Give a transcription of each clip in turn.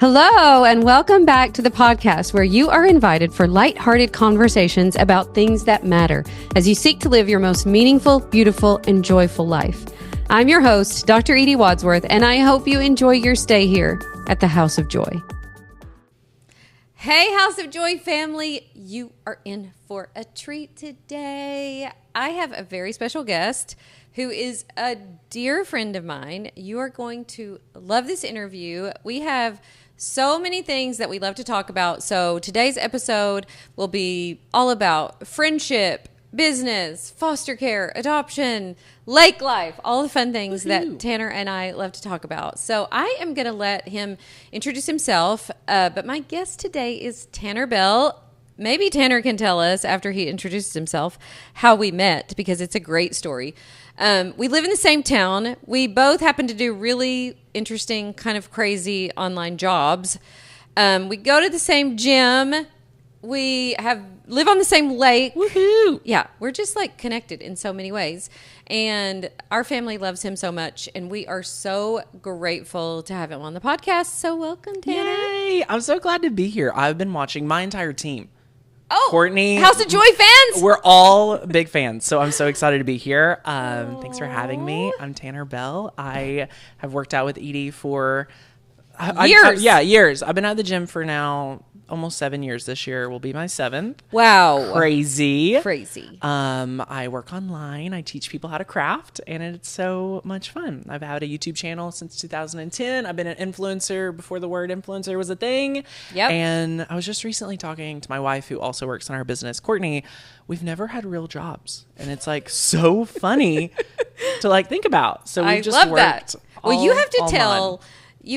Hello, and welcome back to the podcast where you are invited for lighthearted conversations about things that matter as you seek to live your most meaningful, beautiful, and joyful life. I'm your host, Dr. Edie Wadsworth, and I hope you enjoy your stay here at the House of Joy. Hey, House of Joy family, you are in for a treat today. I have a very special guest who is a dear friend of mine. You are going to love this interview. We have so many things that we love to talk about. So today's episode will be all about friendship, business, foster care, adoption, lake life, all the fun things that Tanner and I love to talk about. So I am going to let him introduce himself. But my guest today is Tanner Bell. Maybe Tanner can tell us after he introduces himself how we met, because it's a great story. We live in the same town. We both happen to do really interesting, kind of crazy online jobs. We go to the same gym. We live on the same lake. Woohoo! Yeah, we're just like connected in so many ways. And our family loves him so much. And we are so grateful to have him on the podcast. So welcome, Tanner. Yay! I'm so glad to be here. I've been watching my entire team. Oh, Courtney, House of Joy fans. We're all big fans, so I'm so excited to be here. Thanks for having me. I'm Tanner Bell. I have worked out with Edie for years. Years. I've been at the gym for now almost 7 years. This year will be my 7th. Wow. Crazy. I work online. I teach people how to craft, and it's so much fun. I've had a YouTube channel since 2010. I've been an influencer before the word influencer was a thing. Yep. And I was just recently talking to my wife, who also works in our business, Courtney. We've never had real jobs, and it's like so funny to like think about. So we just love that. Well, you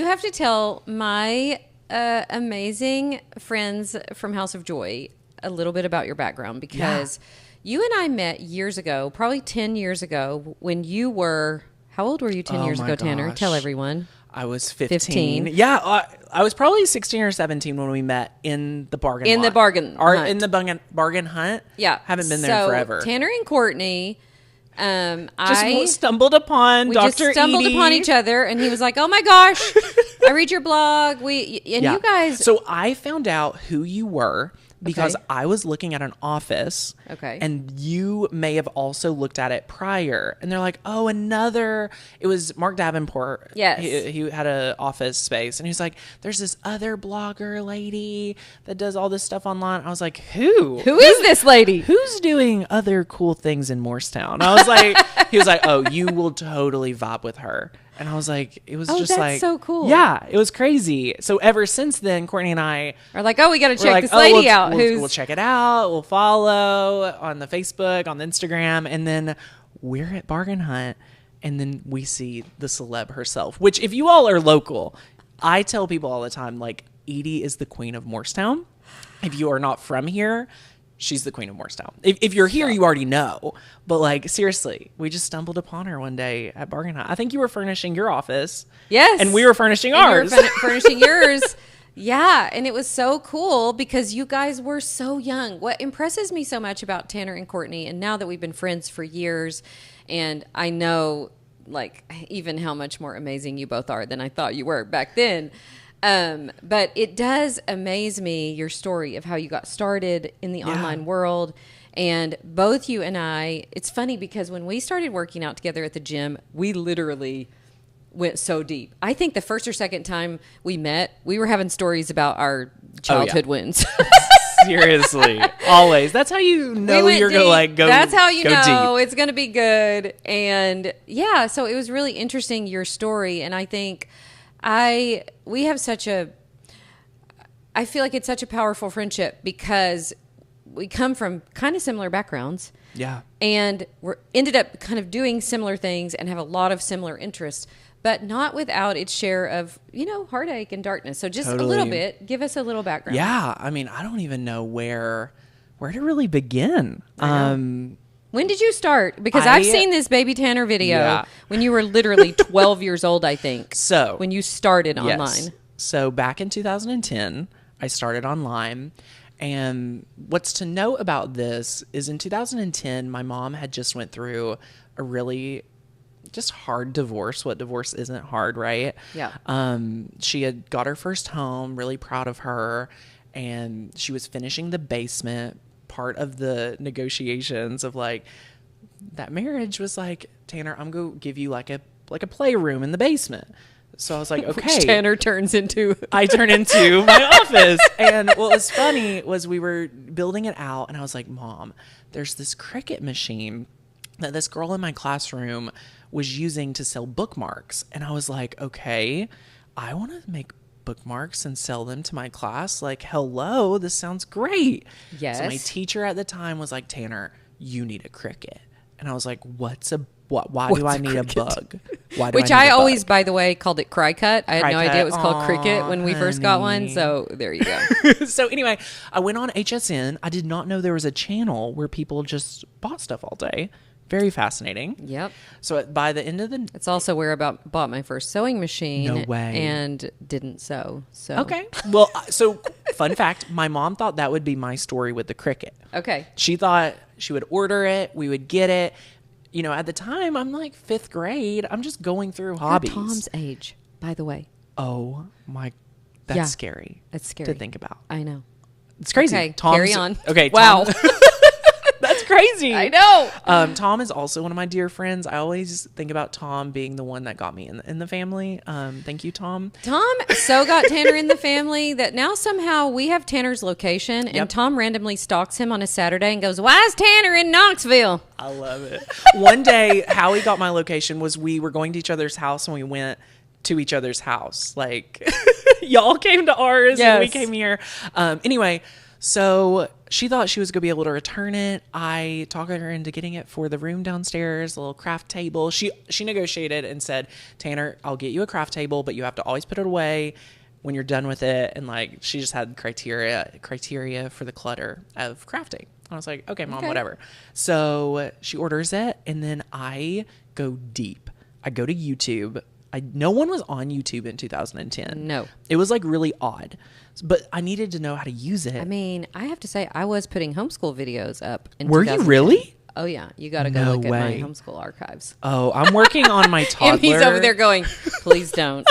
have to tell my amazing friends from House of Joy a little bit about your background, because you and I met years ago, probably 10 years ago, when you were, how old were you 10 years ago, Tanner? Tell everyone. I was 15. Yeah, I was probably 16 or 17 when we met in the bargain lot. In the bargain hunt. Yeah. Haven't been there forever. Tanner and Courtney, just stumbled upon Dr. Edie. We just stumbled upon each other, and he was like, "Oh my gosh, I read your blog." You guys. So I found out who you were because I was looking at an office. Okay. And you may have also looked at it prior, and they're like, "Oh, another." It was Mark Davenport. Yes. He had an office space, and he was like, "There's this other blogger lady that does all this stuff online." I was like, "Who? Who is this lady? Who's doing other cool things in Morristown?" I was like, he was like, "Oh, you will totally vibe with her." And I was like, it was just like, so cool. Yeah, it was crazy. So ever since then, Courtney and I are like, oh, we got to check this lady out. We'll check it out. We'll follow on the Facebook, on the Instagram. And then we're at Bargain Hunt. And then we see the celeb herself, which if you all are local, I tell people all the time, like, Edie is the queen of Morristown. If you are not from here, she's the queen of Morristown. If you're here, you already know. But like, seriously, we just stumbled upon her one day at Bargain Hunt. I think you were furnishing your office. Yes. And we were furnishing ours. You were furnishing yours. Yeah. And it was so cool because you guys were so young. What impresses me so much about Tanner and Courtney, and now that we've been friends for years, and I know like even how much more amazing you both are than I thought you were back then. But it does amaze me, your story of how you got started in the online world. And both you and I, it's funny because when we started working out together at the gym, we literally went so deep. I think the first or second time we met, we were having stories about our childhood wins. Seriously. Always. That's how you know you're going to like go. That's how you know deep. It's going to be good. And yeah, so it was really interesting, your story. And I think we have I feel like it's such a powerful friendship because we come from kind of similar backgrounds. Yeah. And we're ended up kind of doing similar things and have a lot of similar interests, but not without its share of, heartache and darkness. So just a little bit, give us a little background. Yeah. I mean, I don't even know where to really begin. When did you start? Because I've seen this Baby Tanner video when you were literally 12 years old, I think. So when you started online. So back in 2010, I started online. And what's to note about this is in 2010, my mom had just went through a really just hard divorce. What divorce isn't hard, right? Yeah. She had got her first home, really proud of her, and she was finishing the basement. Part of the negotiations of like that marriage was like, Tanner, I'm going to give you like a playroom in the basement. So I was like, okay. Which Tanner turns into. I turn into my office. And what was funny was we were building it out, and I was like, Mom, there's this Cricut machine that this girl in my classroom was using to sell bookmarks. And I was like, okay, I want to make bookmarks and sell them to my class. Like, hello, this sounds great. Yes. So my teacher at the time was like, Tanner, you need a Cricut. And I was like, why do I need a bug? Which I always, by the way, called it Cry Cut. I had no idea it was called Aw, Cricut when we first got one. honey. So there you go. So anyway, I went on HSN. I did not know there was a channel where people just bought stuff all day. Very fascinating. Yep. So by the end of the... It's also where I bought my first sewing machine. No way. And didn't sew. So Okay. Well, so fun fact, my mom thought that would be my story with the Cricut. Okay. She thought she would order it. We would get it. You know, at the time, I'm like 5th grade. I'm just going through hobbies. Tom's age, by the way. Oh my... That's Yeah. scary. That's scary to think about. I know. It's crazy. Okay, Tom's, carry on. Okay. Wow. That's crazy. I know. Tom is also one of my dear friends. I always think about Tom being the one that got me in the family. Thank you, Tom. Tom so got Tanner in the family that now somehow we have Tanner's location, and Yep. Tom randomly stalks him on a Saturday and goes, "Why is Tanner in Knoxville?" I love it. One day, how he got my location was we were going to each other's house, and we went to each other's house. Like, y'all came to ours, and we Yes. came here. Anyway, so she thought she was going to be able to return it. I talked her into getting it for the room downstairs, a little craft table. She negotiated and said, Tanner, I'll get you a craft table, but you have to always put it away when you're done with it. And like, she just had criteria for the clutter of crafting. I was like, okay, Mom, Okay. whatever. So she orders it, and then I go deep. I go to YouTube. No one was on YouTube in 2010. No. It was like really odd, but I needed to know how to use it. I mean, I have to say, I was putting homeschool videos up. Were you 2010. really? Oh yeah, you got to go No look way. at my homeschool archives. Oh, I'm working on my toddler. And he's over there going, "Please don't,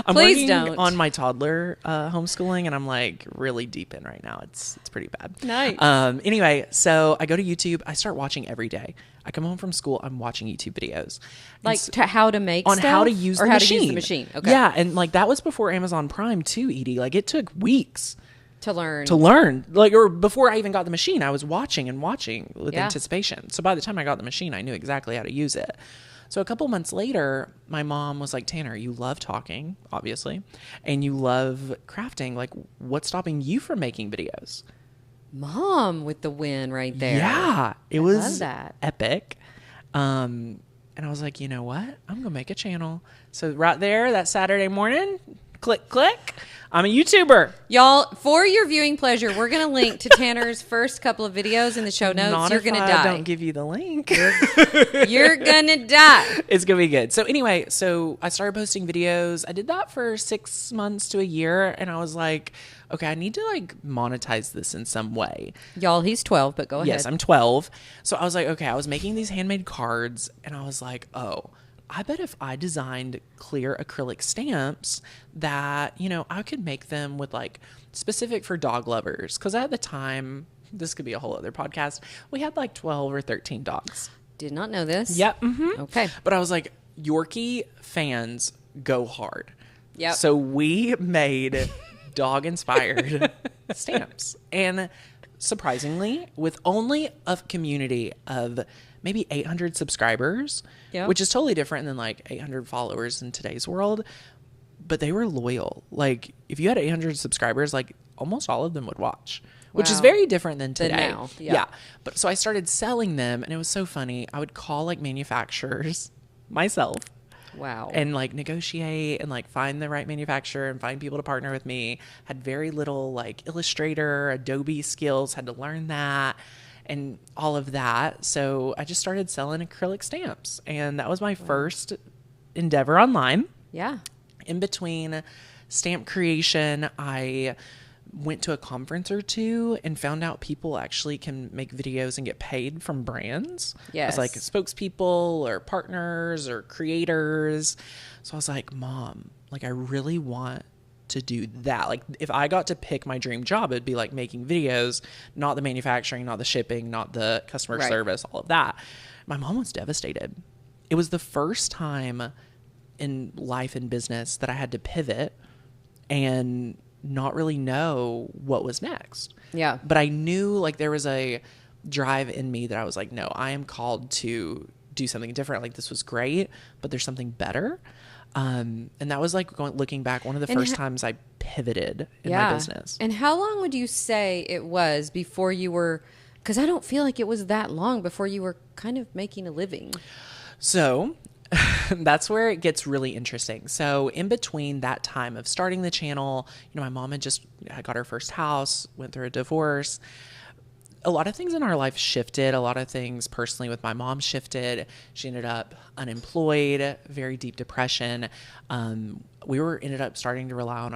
I'm please working don't." on my toddler homeschooling, and I'm like really deep in right now. It's pretty bad. Nice. Anyway, so I go to YouTube. I start watching every day. I come home from school. I'm watching YouTube videos. And Like to how to make on stuff? how to use or the how machine. to use the machine. Okay. Yeah, and like that was before Amazon Prime too, Edie. Like it took weeks To learn. to learn. Like, or before I even got the machine, I was watching with Yeah. anticipation. So by the time I got the machine, I knew exactly how to use it. So a couple months later, my mom was like, Tanner, you love talking, obviously, and you love crafting. Like, what's stopping you from making videos? Mom with the win right there. Yeah, it I was love that. epic. And I was like, you know what? I'm going to make a channel. So right there, that Saturday morning, click, click. I'm a YouTuber. Y'all, for your viewing pleasure, we're going to link to Tanner's first couple of videos in the show notes. Not You're if going to I die. don't give you the link. You're going to die. It's going to be good. So anyway, so I started posting videos. I did that for 6 months to a year. And I was like, okay, I need to like monetize this in some way. Y'all, he's 12, but go ahead. Yes, I'm 12. So I was like, okay, I was making these handmade cards, and I was like, oh, I bet if I designed clear acrylic stamps that, you know, I could make them with like specific for dog lovers. Because at the time, this could be a whole other podcast, we had like 12 or 13 dogs. Did not know this. Yep. Mm-hmm. Okay. But I was like, Yorkie fans go hard. Yep. So we made dog inspired stamps. And surprisingly, with only a community of maybe 800 subscribers, Yep. which is totally different than like 800 followers in today's world, but they were loyal. Like if you had 800 subscribers, like almost all of them would watch, which is Wow. very different than today. now, yeah. Yeah. But so I started selling them, and it was so funny. I would call like manufacturers myself Wow. and like negotiate and like find the right manufacturer and find people to partner with me. Had very little like Illustrator, Adobe skills, had to learn that and all of that. So I just started selling acrylic stamps, and that was my first endeavor online. yeah. In between stamp creation, I went to a conference or two and found out people actually can make videos and get paid from brands. Yes. As like spokespeople or partners or creators. So I was like, Mom, like I really want to do that. Like if I got to pick my dream job, it'd be like making videos, not the manufacturing, not the shipping, not the customer service, all of that. My mom was devastated. It was the first time in life and business that I had to pivot and not really know what was next. Yeah. But I knew like there was a drive in me that I was like, no, I am called to do something different. Like this was great, but there's something better. And that was like looking back, one of the first times I pivoted in my business. And how long would you say it was before you were, because I don't feel like it was that long before you were kind of making a living. So that's where it gets really interesting. So in between that time of starting the channel, my mom had got her first house, went through a divorce. A lot of things in our life shifted. A lot of things personally with my mom shifted. She ended up unemployed, very deep depression. We ended up starting to rely on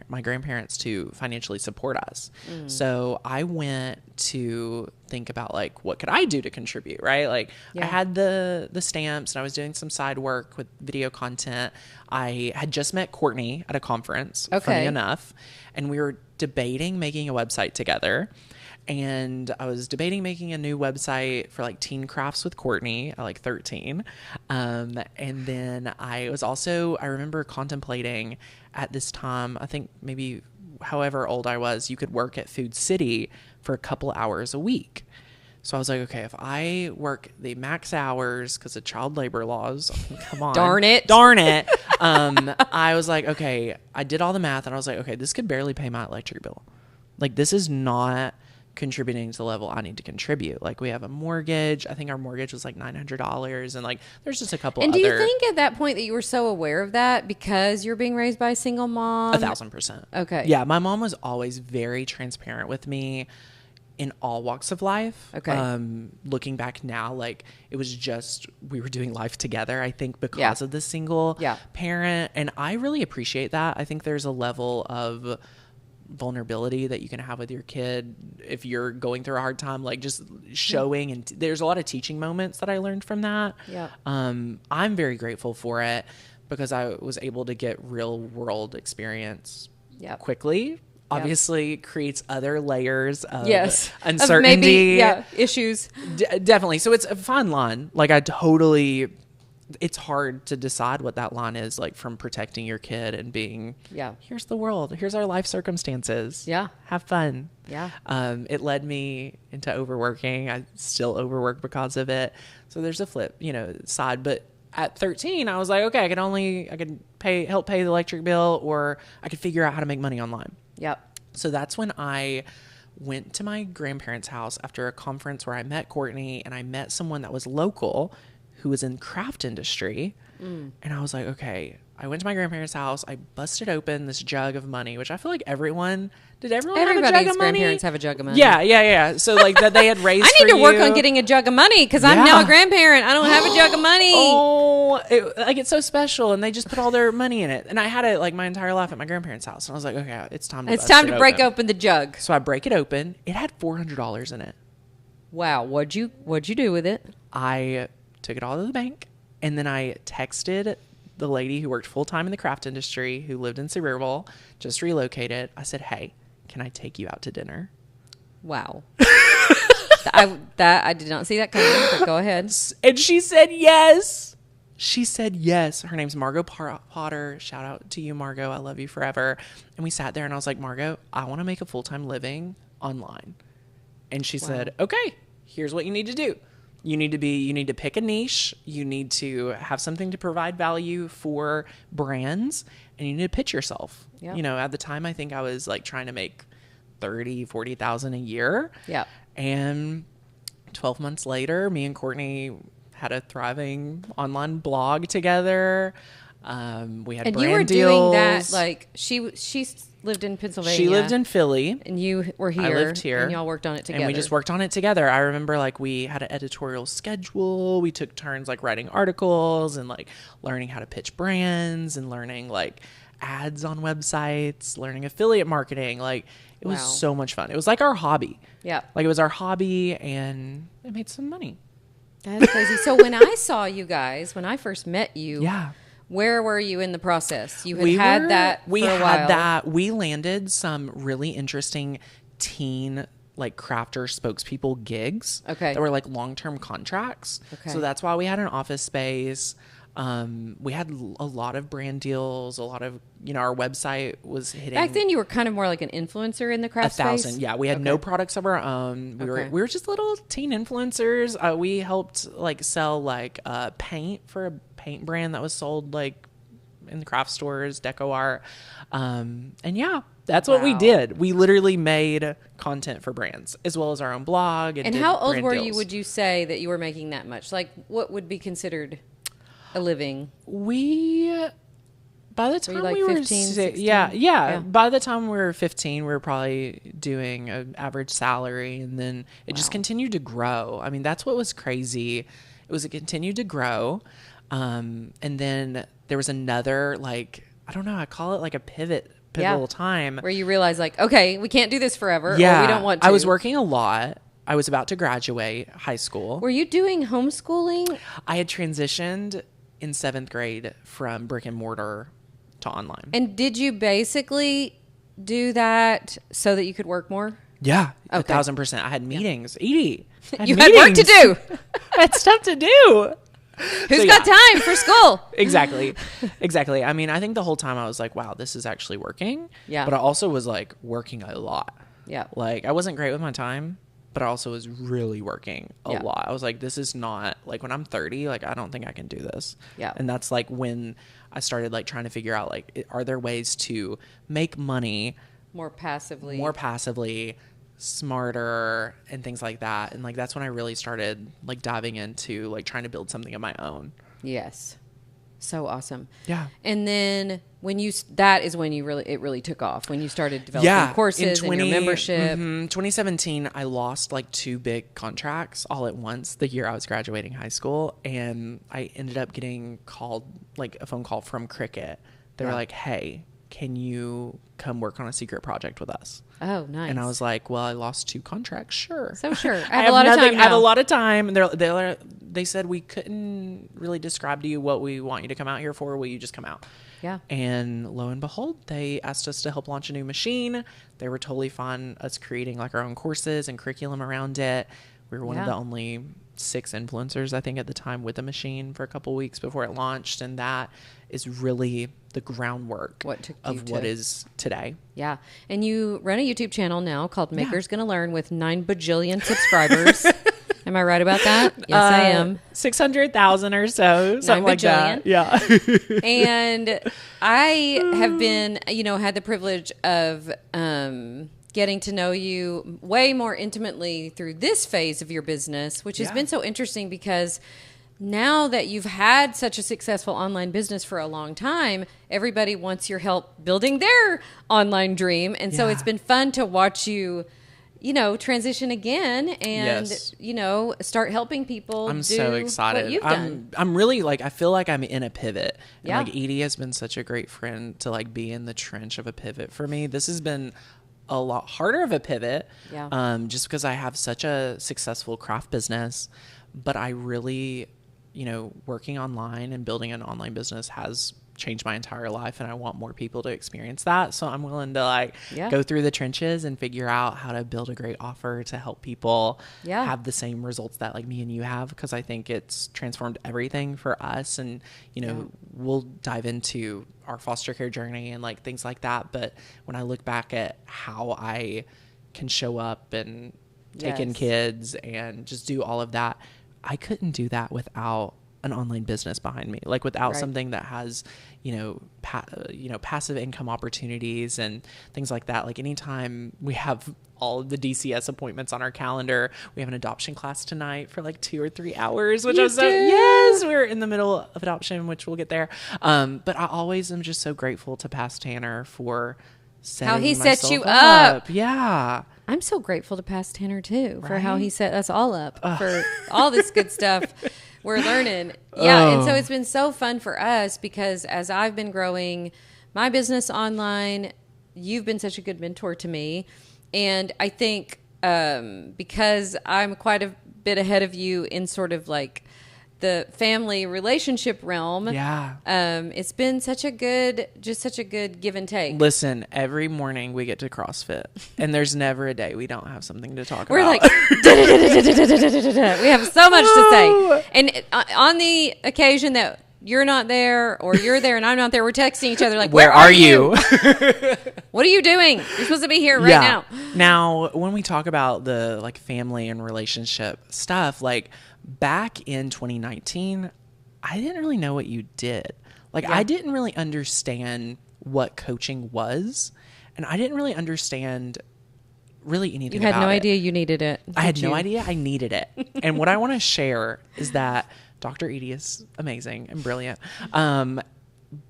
my grandparents to financially support us. So I went to think about like, what could I do to contribute, right? Like I had the stamps and I was doing some side work with video content. I had just met Courtney at a conference, funny enough, and we were debating making a website together. And I was debating making a new website for like teen crafts with Courtney at like 13. And then I remember contemplating at this time, I think maybe however old I was, you could work at Food City for a couple hours a week. So I was like, okay, if I work the max hours because of child labor laws, come on. Darn it. I was like, okay, I did all the math and I was like, okay, this could barely pay my electric bill. Like this is not contributing to the level I need to contribute. Like we have a mortgage. I think our mortgage was like $900 and like there's just a couple And do you think at that point that you were so aware of that because you're being raised by a single mom? 1,000%. Okay. Yeah, my mom was always very transparent with me in all walks of life. Okay. Looking back now, like it was just we were doing life together, I think, because of the single parent. And I really appreciate that. I think there's a level of vulnerability that you can have with your kid if you're going through a hard time, like just showing. And there's a lot of teaching moments that I learned from that. I'm very grateful for it because I was able to get real world experience quickly. Obviously creates other layers of uncertainty, of maybe, issues. Definitely. So it's a fine line. Like it's hard to decide what that line is, like from protecting your kid and being, here's the world, here's our life circumstances. Have fun. It led me into overworking. I still overwork because of it. So there's a flip, side. But at 13, I was like, okay, I could help pay the electric bill, or I could figure out how to make money online. So that's when I went to my grandparents' house after a conference where I met Courtney and I met someone that was local who was in craft industry. And I was like, okay, I went to my grandparents' house. I busted open this jug of money, which I feel like everyone have a jug of money? Grandparents have a jug of money. Yeah. So like that they had raised I need to work on getting a jug of money because I'm now a grandparent. I don't have a jug of money. It's so special. And they just put all their money in it. And I had it like my entire life at my grandparents' house. And I was like, okay, it's time to break open the jug. So I break it open. It had $400 in it. Wow. What'd you do with it? I took it all to the bank, and then I texted the lady who worked full-time in the craft industry who lived in Cerebral, just relocated. I said, hey, can I take you out to dinner? Wow. I did not see that coming, but go ahead. And she said yes. Her name's Margot Potter. Shout out to you, Margot. I love you forever. And we sat there and I was like, Margot, I want to make a full-time living online. And she said, okay, here's what you need to do. You need to pick a niche. You need to have something to provide value for brands, and you need to pitch yourself. At the time, I think I was like trying to make 40,000 a year. And 12 months later, me and Courtney had a thriving online blog together. We had brand deals. And you were doing that, like she lived in Pennsylvania. She lived in Philly. And you were here. I lived here. And y'all worked on it together. And we just worked on it together. I remember like we had an editorial schedule. We took turns like writing articles and like learning how to pitch brands and learning like ads on websites, learning affiliate marketing. Like it was Wow. so much fun. It was like our hobby. Yeah. Like it was our hobby, and it made some money. That's crazy. So when I saw you guys, when I first met you, Yeah. where were you in the process? You had that We for a had while. that. We landed some really interesting teen like crafter spokespeople gigs. Okay. That were like long-term contracts. Okay. So that's why we had an office space. We had a lot of brand deals, a lot of, our website was hitting Back then, you were kind of more like an influencer in the craft 1,000. space. Yeah, we had no products of our own. Okay. We were just little teen influencers. We helped like sell like paint for a paint brand that was sold like in the craft stores, deco art. And yeah, that's what we Wow. did. We literally made content for brands as well as our own blog. And did how old brand were you? deals. Would you say that you were making that much? Like, what would be considered a living? By the time like we were 15, 16? yeah. By the time we were 15, we were probably doing an average salary, and then it just continued to grow. I mean, that's what was crazy. It continued to grow, and then there was another like I don't know. I call it like a pivotal time Where you realize, like, okay, we can't do this forever. Or we don't want to. I was working a lot. I was about to graduate high school. Were you doing homeschooling? I had transitioned in 7th grade from brick and mortar to online. And did you basically do that so that you could work more? Yeah, Okay. 1,000%. I had meetings. Edie, I You had work to do. I had stuff to do. Who's So, got time for school? Exactly. I mean, I think the whole time I was like, wow, this is actually working. Yeah. But I also was like working a lot. Yeah. Like I wasn't great with my time, but I also was really working a Yeah. lot. I was like, this is not like when I'm 30, like I don't think I can do this. Yeah. And that's like when I started like trying to figure out like, are there ways to make money More passively. smarter and things like that. And like that's when I really started like diving into like trying to build something of my own. Yes. So awesome. Yeah. And then that is when it really took off, when you started developing courses and your membership. 2017, I lost like 2 big contracts all at once the year I was graduating high school. And I ended up getting a phone call from Cricket. They were like, hey, can you come work on a secret project with us? Oh, nice. And I was like, well, I lost 2 contracts. Sure. So sure. I have a lot of time I have a now. lot of time. And they said, we couldn't really describe to you what we want you to come out here for. Will you just come out? Yeah. And lo and behold, they asked us to help launch a new machine. They were totally fun us creating like our own courses and curriculum around it. We were one of the only 6 influencers, I think, at the time with the machine for a couple weeks before it launched. And that is really the groundwork of what is today. Yeah. And you run a YouTube channel now called Maker's Gonna Learn with 9 bajillion subscribers. Am I right about that? Yes, I am. 600,000 or so, something like bajillion. that. Yeah. And I have been, had the privilege of getting to know you way more intimately through this phase of your business, which has been so interesting because now that you've had such a successful online business for a long time, everybody wants your help building their online dream. And so it's been fun to watch you, transition again and, start helping people. I'm do so excited. What you've done. I'm really I feel like I'm in a pivot. And Yeah. Edie has been such a great friend to be in the trench of a pivot for me. This has been a lot harder of a pivot. Yeah. Just because I have such a successful craft business, but I really, working online and building an online business has changed my entire life, and I want more people to experience that. So I'm willing to go through the trenches and figure out how to build a great offer to help people have the same results that me and you have, because I think it's transformed everything for us. And we'll dive into our foster care journey and things like that. But when I look back at how I can show up and take in kids and just do all of that, I couldn't do that without an online business behind me, without something that has, passive income opportunities and things like that. Anytime we have all of the DCS appointments on our calendar, we have an adoption class tonight for 2 or 3 hours, which yes, we're in the middle of adoption, which we'll get there. But I always am just so grateful to Past Tanner for how he setting sets you myself up. Yeah. I'm so grateful to Past Tanner too for how he set us all up for all this good stuff we're learning. Yeah. And so it's been so fun for us because as I've been growing my business online. You've been such a good mentor to me. And I think because I'm quite a bit ahead of you in sort of like the family relationship realm. Yeah. It's been such a good give and take. Listen, every morning we get to CrossFit, and there's never a day we don't have something to talk We're about. like, we have so much to say. And on the occasion that you're not there or you're there and I'm not there, we're texting each other like, where are you? What are you doing? You're supposed to be here right now. Now, when we talk about the like family and relationship stuff, like back in 2019, I didn't really know what you did. Like, I didn't really understand what coaching was, and I didn't really understand really anything about it. You had no idea you needed it. I had no idea I needed it. And what I want to share is that Dr. Edie is amazing and brilliant.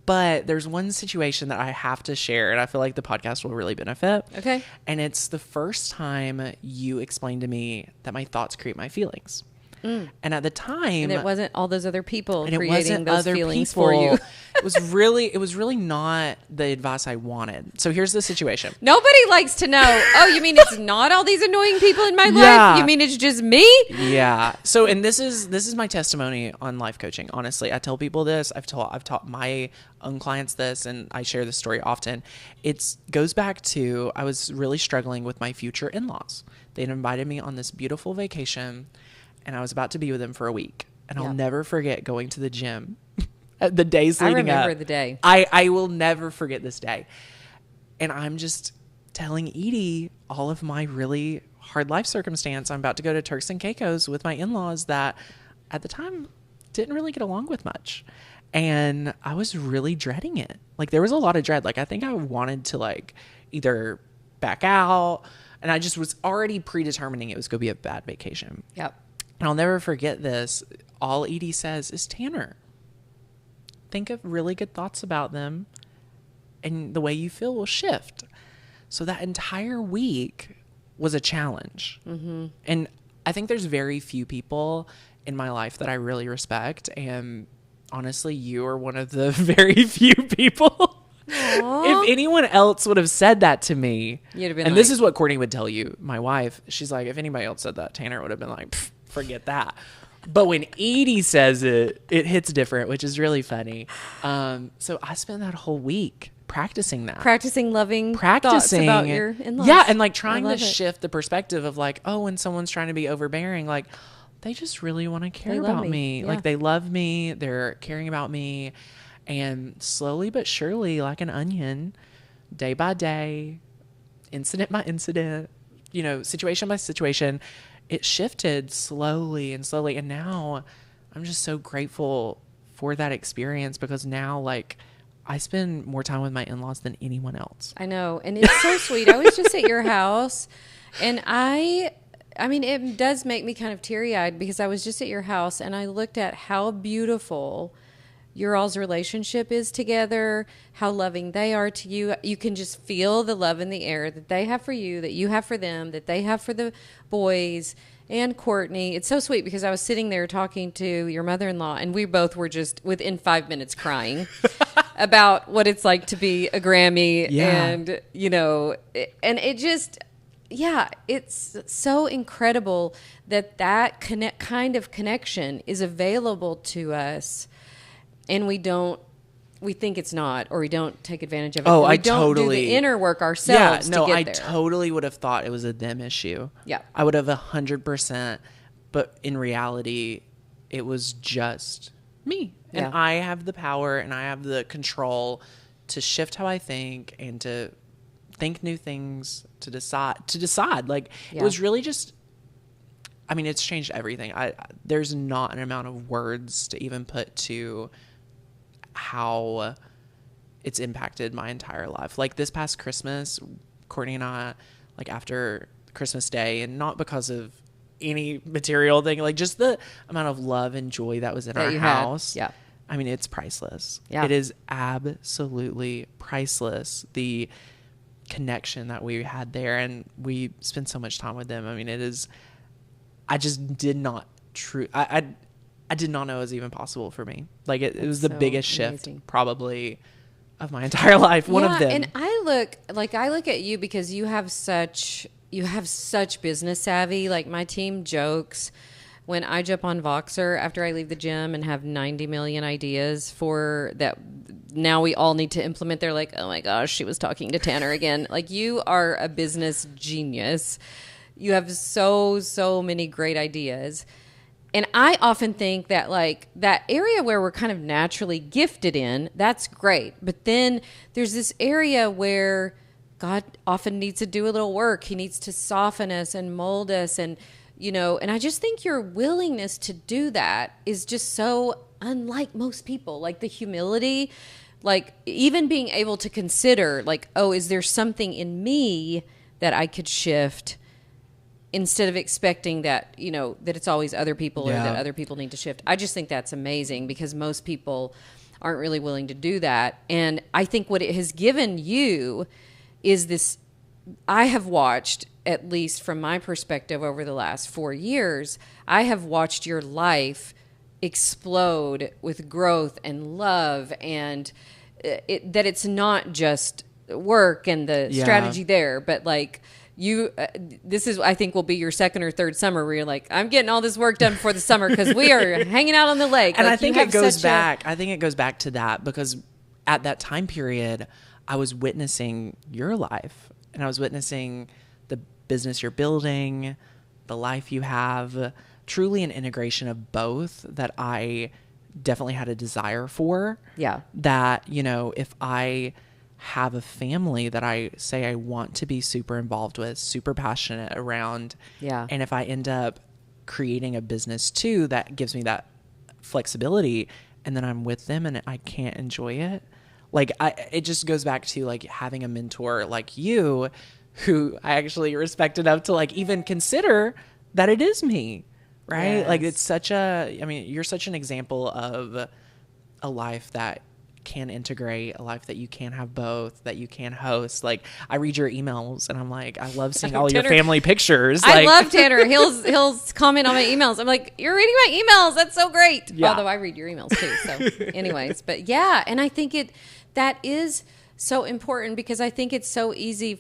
But there's one situation that I have to share, and I feel like the podcast will really benefit. Okay. And it's the first time you explained to me that my thoughts create my feelings. And at the time, and it wasn't all those other people and creating those feelings for you. It was really not the advice I wanted. So here's the situation. Nobody likes to know, oh, you mean it's not all these annoying people in my Yeah. life? You mean it's just me? Yeah. So, and this is my testimony on life coaching. Honestly, I tell people this. I've taught my own clients this, and I share this story often. It goes back to I was really struggling with my future in-laws. They'd invited me on this beautiful vacation, and I was about to be with them for a week. And I'll never forget going to the gym the days leading up. I remember the day. I will never forget this day. And I'm just telling Edie all of my really hard life circumstance. I'm about to go to Turks and Caicos with my in-laws that at the time didn't really get along with much. And I was really dreading it. Like, there was a lot of dread. Like, I think I wanted to like either back out, and I just was already predetermining it was going to be a bad vacation. Yep. And I'll never forget this. All Edie says is, Tanner, think of really good thoughts about them, and the way you feel will shift. So that entire week was a challenge. Mm-hmm. And I think there's very few people in my life that I really respect. And honestly, you are one of the very few people. If anyone else would have said that to me, you'd have been and like, this is what Courtney would tell you, my wife, she's like, if anybody else said that, Tanner would have been like, forget that. But when Edie says it, it hits different, which is really funny. So I spent that whole week practicing that. Practicing thoughts about your in-laws. Yeah, and like trying to shift the perspective of like, oh, when someone's trying to be overbearing, like they just really want to care about me. Yeah. Like they love me, they're caring about me. And slowly but surely, like an onion, day by day, incident by incident, situation by situation, it shifted slowly and slowly. And now I'm just so grateful for that experience, because now like I spend more time with my in-laws than anyone else. I know. And it's so sweet. I was just at your house, and I mean, it does make me kind of teary-eyed, because I was just at your house and I looked at how beautiful your all's relationship is together, how loving they are to you. You can just feel the love in the air that they have for you, that you have for them, that they have for the boys and Courtney. It's so sweet, because I was sitting there talking to your mother-in-law, and we both were just within 5 minutes crying about what it's like to be a Grammy. Yeah. And, and it just, it's so incredible that kind of connection is available to us. And we think it's not, or we don't take advantage of it. Oh, we I don't totally do the inner work ourselves. Yeah, no, to get I there. totally would have thought it was a them issue. Yeah, I would have 100%, but in reality, it was just me, and I have the power and I have the control to shift how I think and to think new things, to decide. Like it was really just. I mean, it's changed everything. There's not an amount of words to even put to how it's impacted my entire life. Like this past Christmas, Courtney and I, like after Christmas Day, and not because of any material thing, like just the amount of love and joy that was in our house. Yeah. I mean, it's priceless. Yeah. It is absolutely priceless. The connection that we had there, and we spent so much time with them. I mean, it is, I just did not I did not know it was even possible for me. Like it was the biggest shift probably of my entire life. One of them. And I look at you because you have such business savvy. Like my team jokes when I jump on Voxer after I leave the gym and have 90 million ideas for that. Now we all need to implement. They're like, oh my gosh, she was talking to Tanner again. Like you are a business genius. You have so many great ideas. And I often think that like that area where we're kind of naturally gifted in, that's great. But then there's this area where God often needs to do a little work. He needs to soften us and mold us. And, and I just think your willingness to do that is just so unlike most people. Like the humility, like even being able to consider like, oh, is there something in me that I could shift? Instead of expecting that, that it's always other people or that other people need to shift. I just think that's amazing because most people aren't really willing to do that. And I think what it has given you is this, I have watched, at least from my perspective over the last 4 years, I have watched your life explode with growth and love and that it's not just work and the strategy there, but like, this is, I think, will be your second or third summer where you're like, I'm getting all this work done before the summer because we are hanging out on the lake. And like, I think it goes back. I think it goes back to that because at that time period, I was witnessing your life and I was witnessing the business you're building, the life you have, truly an integration of both that I definitely had a desire for. Yeah. That, if I have a family that I say I want to be super involved with, super passionate around. Yeah. And if I end up creating a business too, that gives me that flexibility and then I'm with them and I can't enjoy it. Like it just goes back to like having a mentor like you who I actually respect enough to like even consider that it is me, right? Yes. Like you're such an example of a life that can integrate, a life that you can have both, that you can host. Like I read your emails and I'm like, I love seeing all your family pictures. I love Tanner. He'll comment on my emails. I'm like, you're reading my emails. That's so great. Yeah. Although I read your emails too. So anyways, but yeah. And I think that is so important because I think it's so easy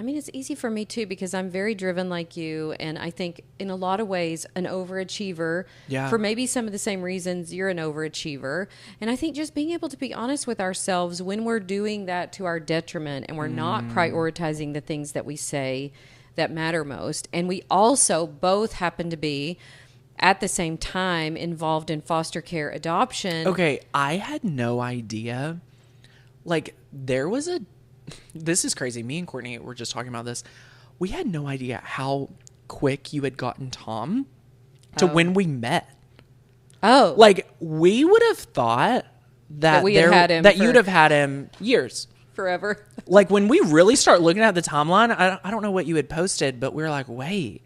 it's easy for me too because I'm very driven like you. And I think in a lot of ways, an overachiever for maybe some of the same reasons you're an overachiever. And I think just being able to be honest with ourselves when we're doing that to our detriment and we're not prioritizing the things that we say that matter most. And we also both happen to be at the same time involved in foster care adoption. Okay. I had no idea. Like this is crazy. Me and Courtney were just talking about this. We had no idea how quick you had gotten Tom to when we met. Oh. Like we would have thought that you'd have had him years. Forever. Like when we really start looking at the timeline, I don't know what you had posted, but we were like, wait.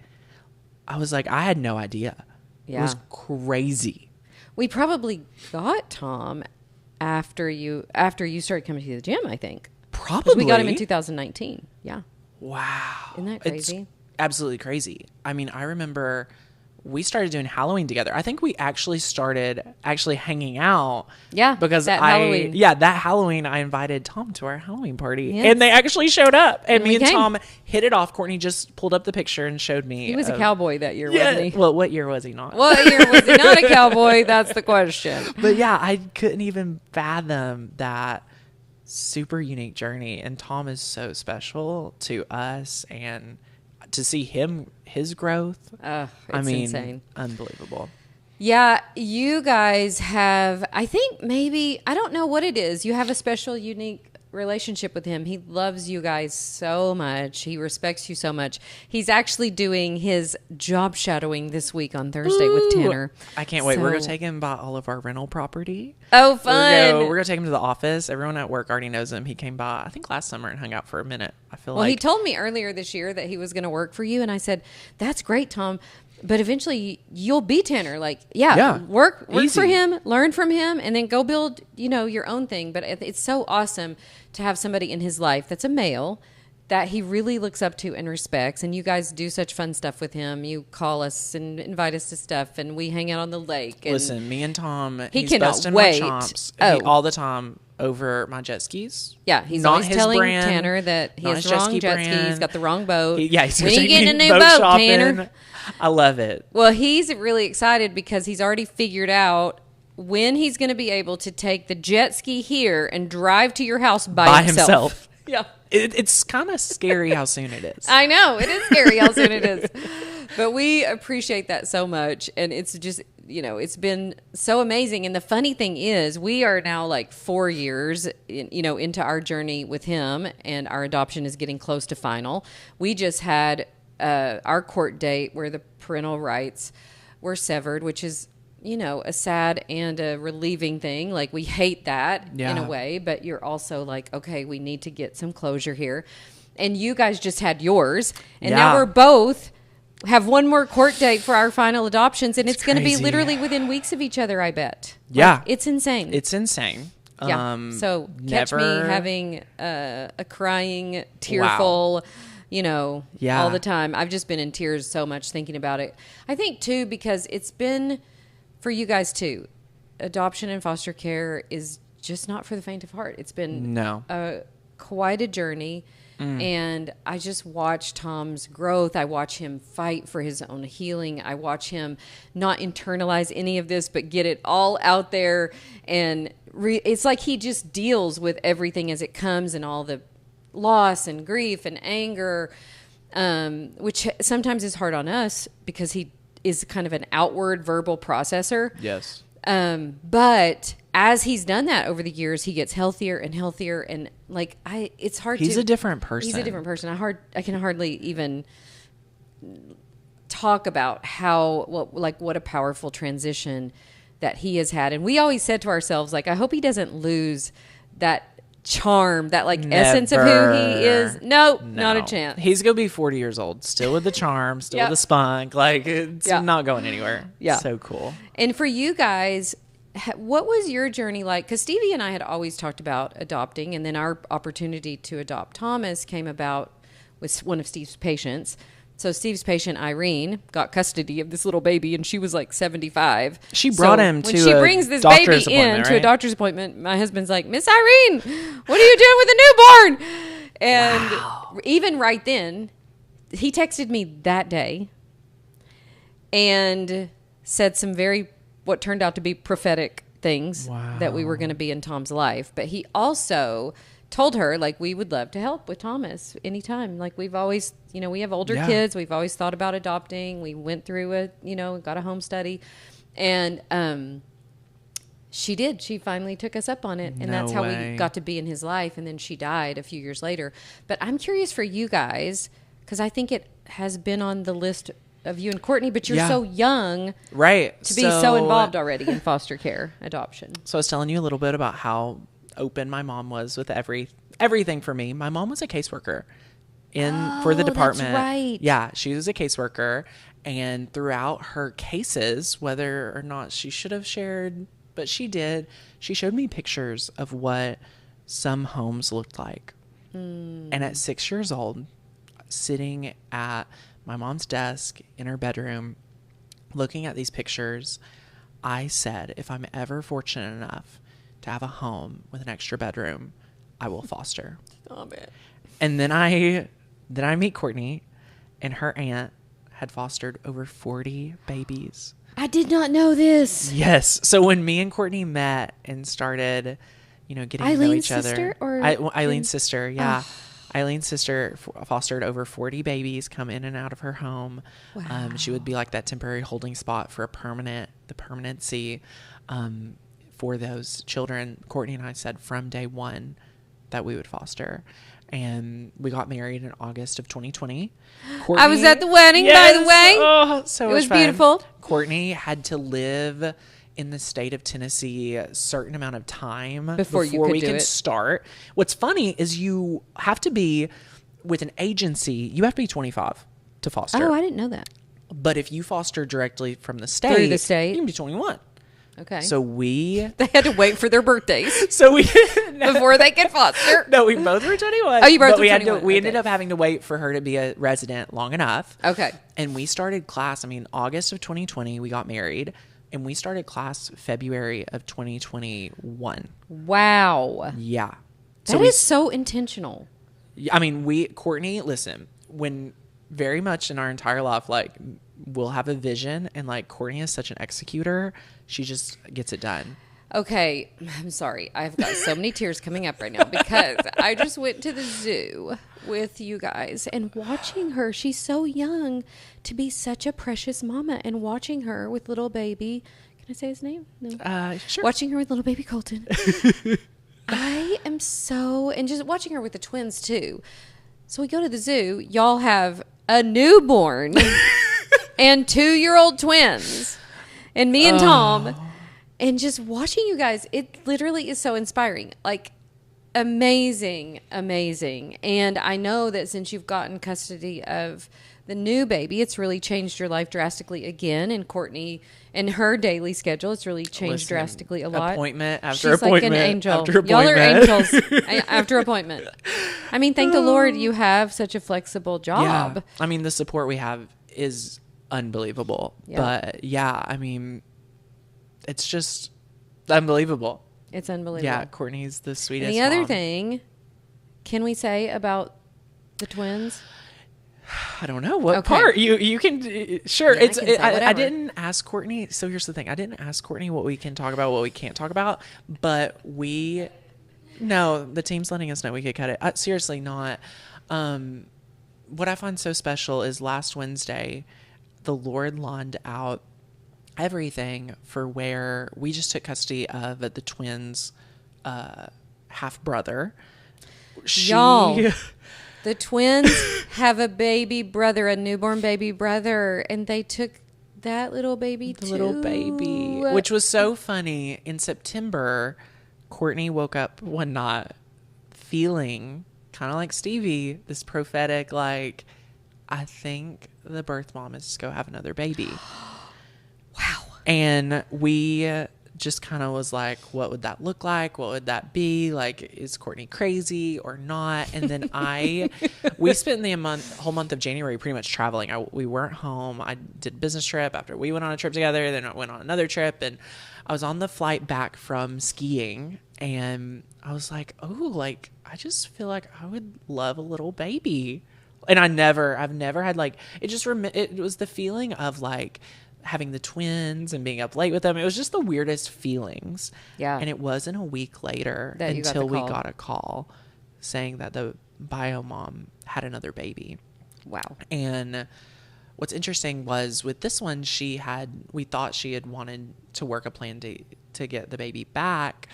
I was like, I had no idea. Yeah. It was crazy. We probably got Tom after you started coming to the gym, I think. Probably. We got him in 2019. Yeah. Wow. Isn't that crazy? It's absolutely crazy. I mean, I remember we started doing Halloween together. I think we actually started hanging out. Yeah. Because that Halloween, I invited Tom to our Halloween party. Yes. And they actually showed up. And me and came. Tom hit it off. Courtney just pulled up the picture and showed me. He was a cowboy that year, wasn't he? Well, what year was he not? What year was he not a cowboy? That's the question. But yeah, I couldn't even fathom that super unique journey. And Tom is so special to us and to see his growth. It's insane. Unbelievable. Yeah, you guys have, I think maybe, I don't know what it is. You have a special, unique relationship with him. He loves you guys so much. He respects you so much. He's actually doing his job shadowing this week on Thursday with Tanner. I can't wait. We're going to take him by all of our rental property. Oh, fun. We're going to take him to the office. Everyone at work already knows him. He came by, I think last summer and hung out for a minute. Well, he told me earlier this year that he was going to work for you. And I said, that's great, Tom. But eventually you'll be Tanner. Like, work for him, learn from him, and then go build, your own thing. But it's so awesome to have somebody in his life that's a male that he really looks up to and respects. And you guys do such fun stuff with him. You call us and invite us to stuff, and we hang out on the lake. And listen, me and Tom, he he's cannot busting wait. my chops Oh. all the time. over my jet skis. Yeah, he's Not always his telling brand, Tanner that he not has his the wrong jet ski. brand. He's got the wrong boat. He's when are you taking getting a me new boat, shopping. Tanner? I love it. Well, he's really excited because he's already figured out when he's going to be able to take the jet ski here and drive to your house by himself. Yeah. It's kind of scary how soon it is. I know. It is scary how soon it is. But we appreciate that so much. And it's just, it's been so amazing. And the funny thing is, we are now like 4 years, into our journey with him, and our adoption is getting close to final. We just had our court date where the parental rights were severed, which is, a sad and a relieving thing. Like, we hate that in a way, but you're also like, okay, we need to get some closure here. And you guys just had yours, and now we're both have one more court date for our final adoptions, and it's going to be literally within weeks of each other, I bet. Yeah. Like, it's insane. It's insane. Yeah. So catch me having a crying, tearful, all the time. I've just been in tears so much thinking about it. I think, too, because it's been, for you guys, too, adoption and foster care is just not for the faint of heart. It's been quite a journey. And I just watch Tom's growth. I watch him fight for his own healing. I watch him not internalize any of this, but get it all out there. And it's like he just deals with everything as it comes, and all the loss and grief and anger, which sometimes is hard on us because he is kind of an outward verbal processor. Yes. But as he's done that over the years, he gets healthier and healthier, and it's hard. He's a different person. He's a different person. I can hardly even talk about what a powerful transition that he has had. And we always said to ourselves, I hope he doesn't lose that charm, that essence of who he is. No, not a chance. He's gonna be 40 years old, still with the charm, still with the spunk. It's not going anywhere. Yeah, so cool. And for you guys, what was your journey like? Because Stevie and I had always talked about adopting, and then our opportunity to adopt Thomas came about with one of Steve's patients. So Steve's patient, Irene, got custody of this little baby, and she was 75. She brought him to when she brings this baby in to a doctor's appointment, my husband's like, Miss Irene, what are you doing with a newborn? And even right then, he texted me that day and said some what turned out to be prophetic things that we were going to be in Tom's life. But he also told her, we would love to help with Thomas anytime. We've always, we have older kids. We've always thought about adopting. We went through got a home study. And she did. She finally took us up on it. And that's how we got to be in his life. And then she died a few years later. But I'm curious for you guys, because I think it has been on the list of you and Courtney, but you're so young, right, to be so involved already in foster care adoption. So I was telling you a little bit about how open my mom was with everything for me. My mom was a caseworker for the department. That's right. Yeah, she was a caseworker, and throughout her cases, whether or not she should have shared, but she did, she showed me pictures of what some homes looked like. And at 6 years old, sitting at my mom's desk in her bedroom, looking at these pictures, I said, if I'm ever fortunate enough to have a home with an extra bedroom, I will foster. Stop it. And then I meet Courtney, and her aunt had fostered over 40 babies. I did not know this. Yes. So when me and Courtney met and started, getting to know each other. Eileen's sister, yeah. Eileen's sister fostered over 40 babies, come in and out of her home. Wow. She would be like that temporary holding spot for the permanency for those children. Courtney and I said from day one that we would foster. And we got married in August of 2020. Courtney, I was at the wedding, by the way. Oh, so it was fun. Beautiful. Courtney had to live in the state of Tennessee a certain amount of time before we can start. What's funny is you have to be with an agency. You have to be 25 to foster. Oh, I didn't know that. But if you foster directly from the state, through the state, you can be 21. Okay. So they had to wait for their birthdays. Before they could foster. No, we both were 21. Oh, you both were 21. We ended up having to wait for her to be a resident long enough. Okay. And we started class. August of 2020, we got married. and we started class February of 2021. Wow. Yeah. That is so intentional. I mean, Courtney, listen, when very much in our entire life, like, we'll have a vision, and like Courtney is such an executor. She just gets it done. Okay, I'm sorry. I've got so many tears coming up right now because I just went to the zoo with you guys and watching her. She's so young to be such a precious mama, and watching her with little baby. Can I say his name? No. Sure. Watching her with little baby Colton. I am so, and just watching her with the twins too. So we go to the zoo. Y'all have a newborn and 2-year-old twins, and me and Tom. And just watching you guys, it literally is so inspiring. Like, amazing, amazing. And I know that since you've gotten custody of the new baby, it's really changed your life drastically again. And Courtney and her daily schedule, it's really changed drastically a lot. Appointment after She's appointment. Like an angel. After appointment. Y'all are angels after appointment. I mean, thank the Lord you have such a flexible job. Yeah. I mean, the support we have is unbelievable. Yeah. But yeah, I mean, it's just unbelievable. It's unbelievable. Yeah, Courtney's the sweetest. And the other mom. thing, can we say about the twins? I don't know what Okay. part you can. Sure, Yeah, I can say I whatever. didn't ask Courtney. So here's the thing: I didn't ask Courtney what we can talk about, what we can't talk about. But the team's letting us know we could cut it. Seriously, not. What I find so special is last Wednesday, the Lord lined out everything for where we just took custody of the twins' half brother. Y'all, the twins have a baby brother, a newborn baby brother, and they took that little baby too. Little baby, which was so funny. In September, Courtney woke up one night feeling kind of like Stevie, this prophetic, like, I think the birth mom is just go have another baby. Wow. And we just kind of was like, what would that look like? What would that be? Like, is Courtney crazy or not? And then we spent the whole month of January pretty much traveling. We weren't home. I did a business trip after we went on a trip together. Then I went on another trip, and I was on the flight back from skiing, and I was like, oh, like, I just feel like I would love a little baby. And I've never had, like, it was the feeling of like having the twins and being up late with them. It was just the weirdest feelings. Yeah. And it wasn't a week later until we got a call saying that the bio mom had another baby. Wow. And what's interesting was with this one, we thought she had wanted to work a plan to get the baby back.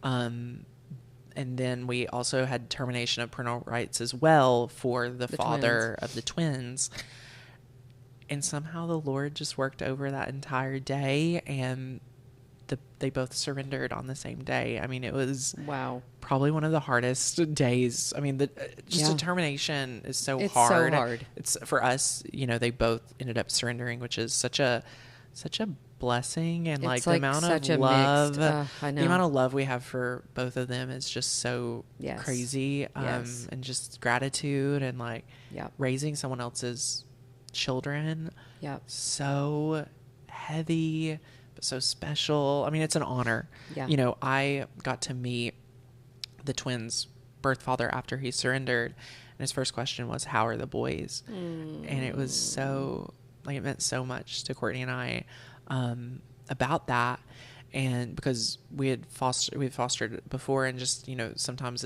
And then we also had termination of parental rights as well for the father of the twins. And somehow the Lord just worked over that entire day, and they both surrendered on the same day. I mean, it was probably one of the hardest days. I mean, determination is so hard. So hard. It's for us, they both ended up surrendering, which is such a blessing. And like the amount of love, the amount of love we have for both of them is just so crazy. And just gratitude and like raising someone else's children. So heavy, but so special. I mean, it's an honor. I got to meet the twins' birth father after he surrendered, and his first question was, how are the boys? And it was so, like, it meant so much to Courtney and I about that. And because we had fostered before, and just, sometimes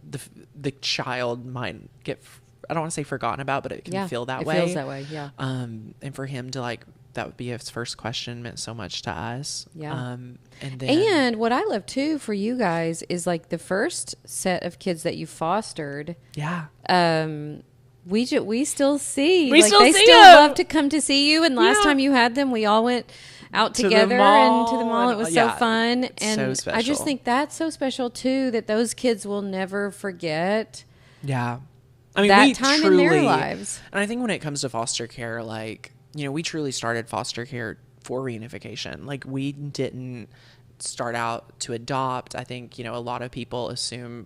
the child might get, I don't want to say forgotten about, but it can feel that way. It feels that way, yeah. And for him to, like, that would be his first question meant so much to us. Yeah. And what I love too for you guys is, like, the first set of kids that you fostered. Yeah. We still see. They still love to come to see you. And last time you had them, we all went out together and to the mall. It was so fun. And so special. I just think that's so special too, that those kids will never forget. Yeah. I mean, that time in their lives. And I think when it comes to foster care, like, we truly started foster care for reunification. Like, we didn't start out to adopt, I think, a lot of people assume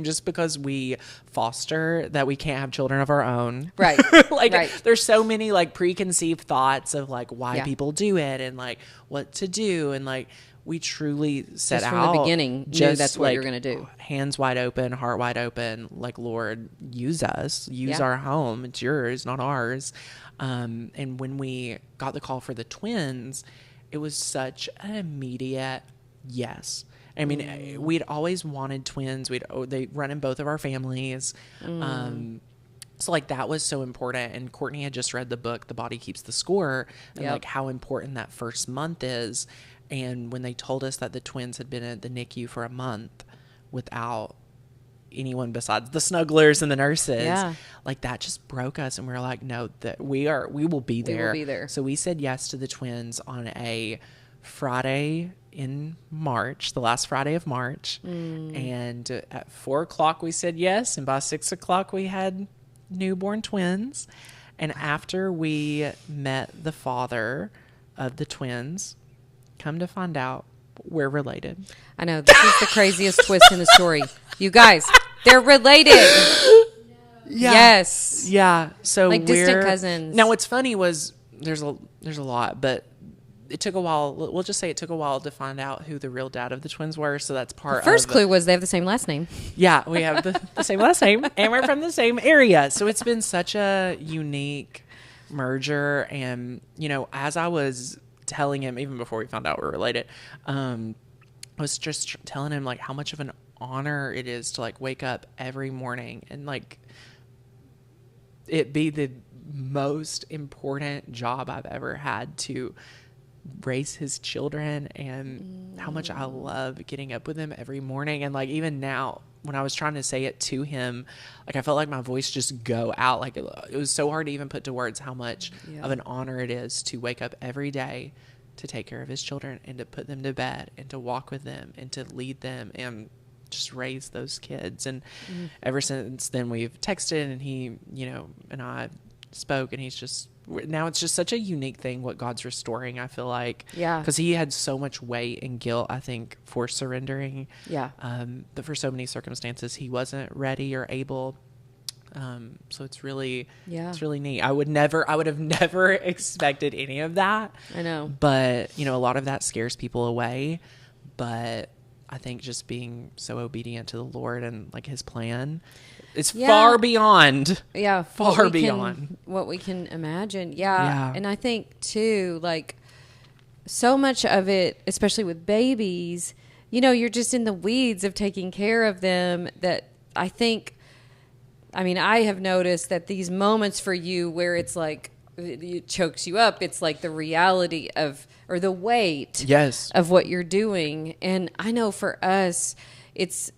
just because we foster that we can't have children of our own. Right. Like right. there's so many like preconceived thoughts of like why Yeah. people do it and like what to do. And like we truly set Just out from the beginning, knew that's what you're going to do. Hands wide open, heart wide open. Like, Lord, use us, use Yeah. our home. It's yours, not ours. And when we got the call for the twins, it was such an immediate yes. I mean, we'd always wanted twins. They run in both of our families. So like that was so important. And Courtney had just read the book, The Body Keeps the Score, and Yep. like how important that first month is. And when they told us that the twins had been at the NICU for a month without anyone besides the snugglers and the nurses, Yeah. like that just broke us. And we were like, no, that we will be there. We will be there. So we said yes to the twins on a Friday in March, the last Friday of March. And at 4:00 we said yes. And by 6:00 we had newborn twins. And after we met the father of the twins, come to find out we're related. I know. This is the craziest twist in the story. You guys, they're related. Yeah. Yes. Yeah. So Like distant cousins. Now what's funny was there's a lot, but it took a while. We'll just say it took a while to find out who the real dad of the twins were. So that's part First of clue was they have the same last name. Yeah, we have the same last name and we're from the same area. So it's been such a unique merger. And, as I was telling him, even before we found out we're related, I was just telling him like how much of an honor it is to like wake up every morning and like it be the most important job I've ever had to raise his children, and how much I love getting up with him every morning. And like even now when I was trying to say it to him, like I felt like my voice just go out. Like it was so hard to even put to words how much of an honor it is to wake up every day to take care of his children and to put them to bed and to walk with them and to lead them and just raise those kids. And ever since then we've texted, and he, and I spoke, and he's just, now it's just such a unique thing what God's restoring, I feel like. Yeah. Because he had so much weight and guilt, I think, for surrendering. Yeah. But for so many circumstances, he wasn't ready or able. So it's really neat. I would have never expected any of that. I know. But, a lot of that scares people away. But I think just being so obedient to the Lord and like his plan, it's far beyond. Yeah. Far beyond what we can imagine. Yeah. And I think too, like so much of it, especially with babies, you're just in the weeds of taking care of them, that I have noticed that these moments for you where it's like, it chokes you up. It's like the reality of, or the weight of what you're doing. And I know for us, it's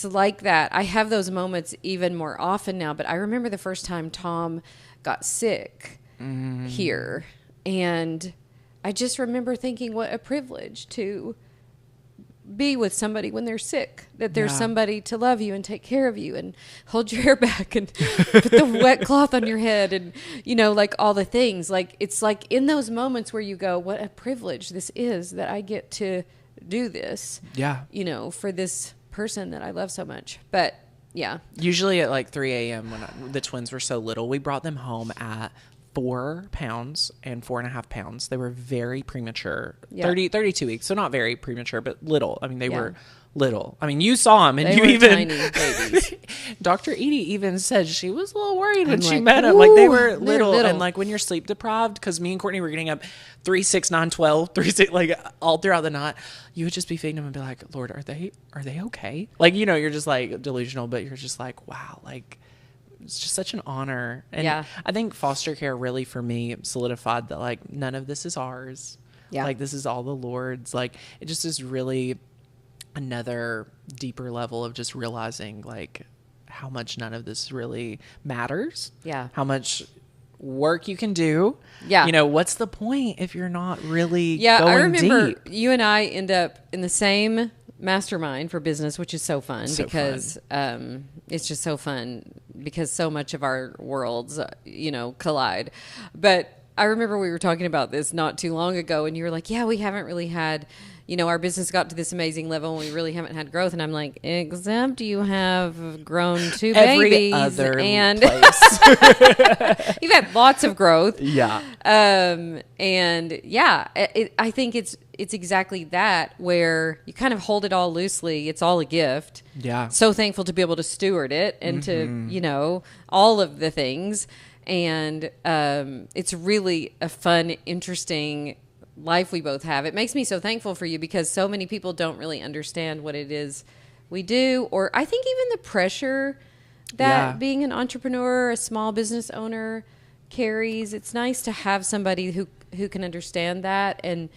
like that. I have those moments even more often now, but I remember the first time Tom got sick here. And I just remember thinking what a privilege to be with somebody when they're sick, that there's somebody to love you and take care of you and hold your hair back and put the wet cloth on your head and, like all the things. Like, it's like in those moments where you go, what a privilege this is that I get to do this, for this person that I love so much. But yeah. Usually at like 3 a.m. when the twins were so little, we brought them home at 4 pounds and 4.5 pounds. They were very premature, 32 weeks. So not very premature, but little. I mean, they were little. I mean, you saw them, and they you were even tiny babies. Dr. Edie even said she was a little worried when she met them. Like they were little, little, and like when you're sleep deprived, because me and Courtney were getting up 3, 6, 9, 12, 3, 6, like all throughout the night. You would just be feeding them and be like, Lord, are they okay? Like, you're just like delusional, but you're just like, wow, like it's just such an honor. And I think foster care really for me solidified that like none of this is ours. Like this is all the Lord's. Like it just is really another deeper level of just realizing like how much none of this really matters. How much work you can do. What's the point if you're not really going I remember deep? You and I end up in the same mastermind for business, which is so fun because it's just so fun because so much of our worlds collide. But I remember we were talking about this not too long ago, and you were like, we haven't really had our business got to this amazing level and we really haven't had growth. And I'm like, except you have grown 2 Every babies other and place. you've had lots of growth. Yeah. And yeah, I think it's exactly that, where you kind of hold it all loosely. It's all a gift. Yeah. So thankful to be able to steward it and to, all of the things. And it's really a fun, interesting life we both have. It makes me so thankful for you because so many people don't really understand what it is we do. Or I think even the pressure that being an entrepreneur, a small business owner carries. It's nice to have somebody who can understand that and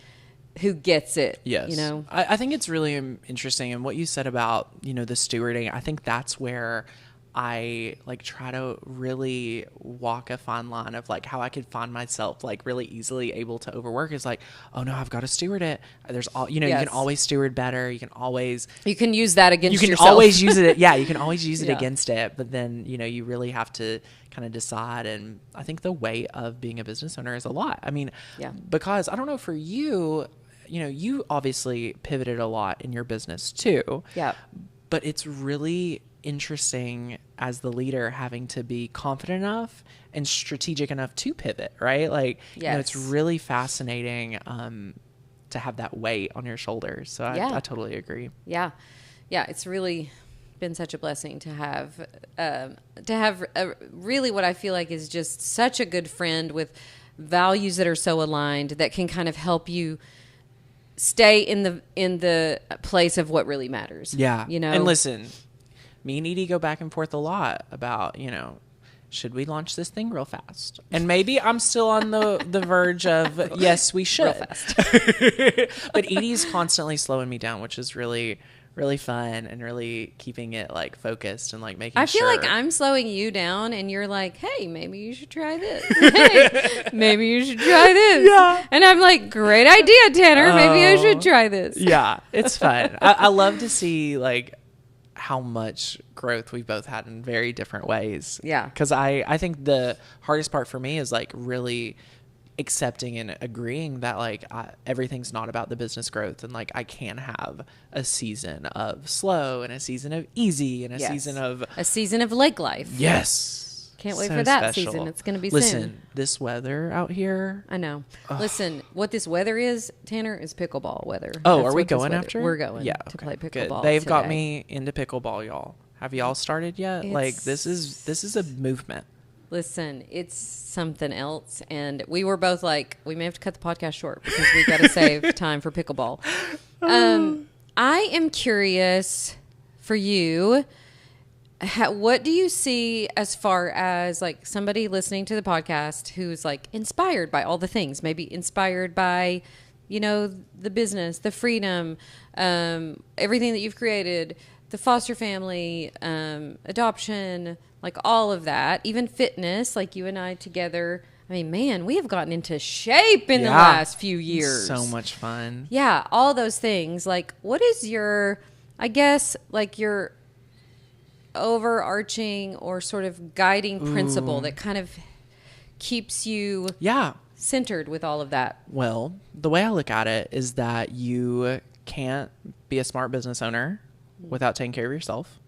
who gets it. Yes. I think it's really interesting. And what you said about, the stewarding, I think that's where I try to really walk a fine line of how I could find myself really easily able to overwork is oh no, I've got to steward it. There's all, you can always steward better. You can use that against yourself. You can always use it. Yeah. You can always use it against it. But then, you really have to kind of decide. And I think the weight of being a business owner is a lot. I mean, because I don't know for you, you obviously pivoted a lot in your business too. Yeah. But it's really interesting as the leader having to be confident enough and strategic enough to pivot, right? It's really fascinating to have that weight on your shoulders. So I totally agree. Yeah. It's really been such a blessing to have really what I feel like is just such a good friend with values that are so aligned that can kind of help you stay in the place of what really matters. Yeah. And listen, me and Edie go back and forth a lot about, should we launch this thing real fast? And maybe I'm still on the verge of, yes, we should. Real fast. But Edie's constantly slowing me down, which is really, really fun and really keeping it focused and making sure. I feel like I'm slowing you down and you're like, hey, maybe you should try this. Hey, maybe you should try this. Yeah. And I'm like, great idea, Tanner. Maybe I should try this. Yeah, it's fun. I love to see how much growth we've both had in very different ways. Yeah. Because I think the hardest part for me is really accepting and agreeing that everything's not about the business growth and I can have a season of slow and a season of easy and a season of lake life. Yes. Can't wait for that season. It's going to be soon. This weather out here. I know. Ugh. Listen, what this weather is, Tanner, is pickleball weather. Oh, are we going after? We're going to play pickleball. Good. They've got me into pickleball, y'all. Have y'all started yet? This is a movement. Listen, it's something else. And we were both we may have to cut the podcast short because we've got to save time for pickleball. I am curious for you. What do you see as far as somebody listening to the podcast who's inspired by all the things, maybe inspired by, the business, the freedom, everything that you've created, the foster family, adoption, all of that, even fitness, you and I together. I mean, man, we have gotten into shape in the last few years. So much fun. Yeah. All those things. What is your, I guess, your overarching or sort of guiding principle that kind of keeps you centered with all of that? Well, the way I look at it is that you can't be a smart business owner without taking care of yourself.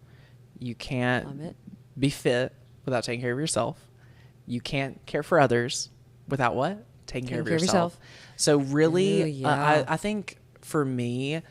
You can't be fit without taking care of yourself. You can't care for others without what? Taking care of yourself. So really, I think for me,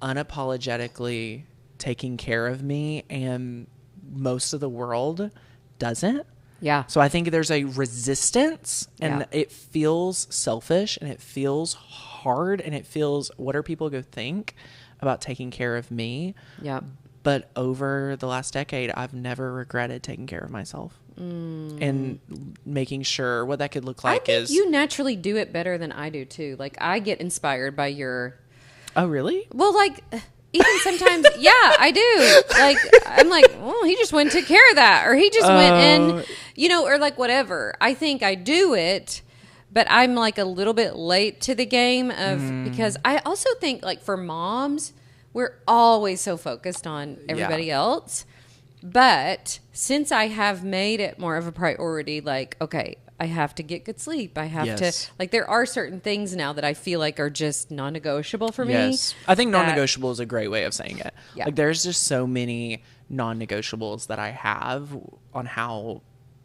unapologetically taking care of me, and most of the world doesn't. Yeah. So I think there's a resistance, and it feels selfish, and it feels hard, and it feels, what are people going to think about taking care of me? Yeah. But over the last decade, I've never regretted taking care of myself and making sure what that could look like. I think you naturally do it better than I do too. I get inspired by your. Oh, really? Well, even sometimes, I do. I'm well, he just went and took care of that, or he just went and, or whatever. I think I do it, but I'm a little bit late to the game because I also think for moms, we're always so focused on everybody else. But since I have made it more of a priority, like, okay, I have to get good sleep. I have Yes. to, like, there are certain things now that I feel like are just non-negotiable for me. Yes. I think that- non-negotiable is a great way of saying it. Yeah. Like there's just so many non-negotiables that I have on how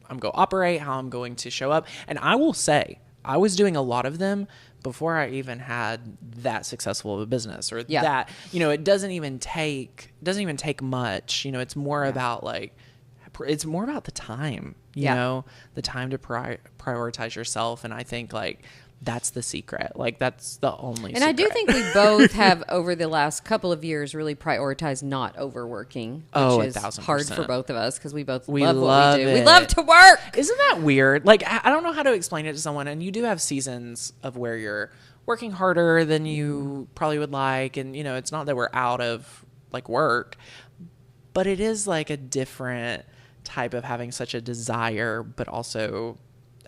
I'm going to operate, how I'm going to show up. And I will say, I was doing a lot of them before I even had that successful of a business or Yeah. that, it doesn't even take much, it's more about like, it's more about the time, the time to prioritize yourself. And I think like that's the secret. Like that's the only And secret. I do think we both have, over the last couple of years, really prioritized not overworking, which is 1,000%. hard for both of us because we both We love what love we do. We it. love to work. Isn't that weird? Like, I don't know how to explain it to someone. And you do have seasons of where you're working harder than you probably would like. And, it's not that we're out of like work, but it is like a different type of having such a desire, but also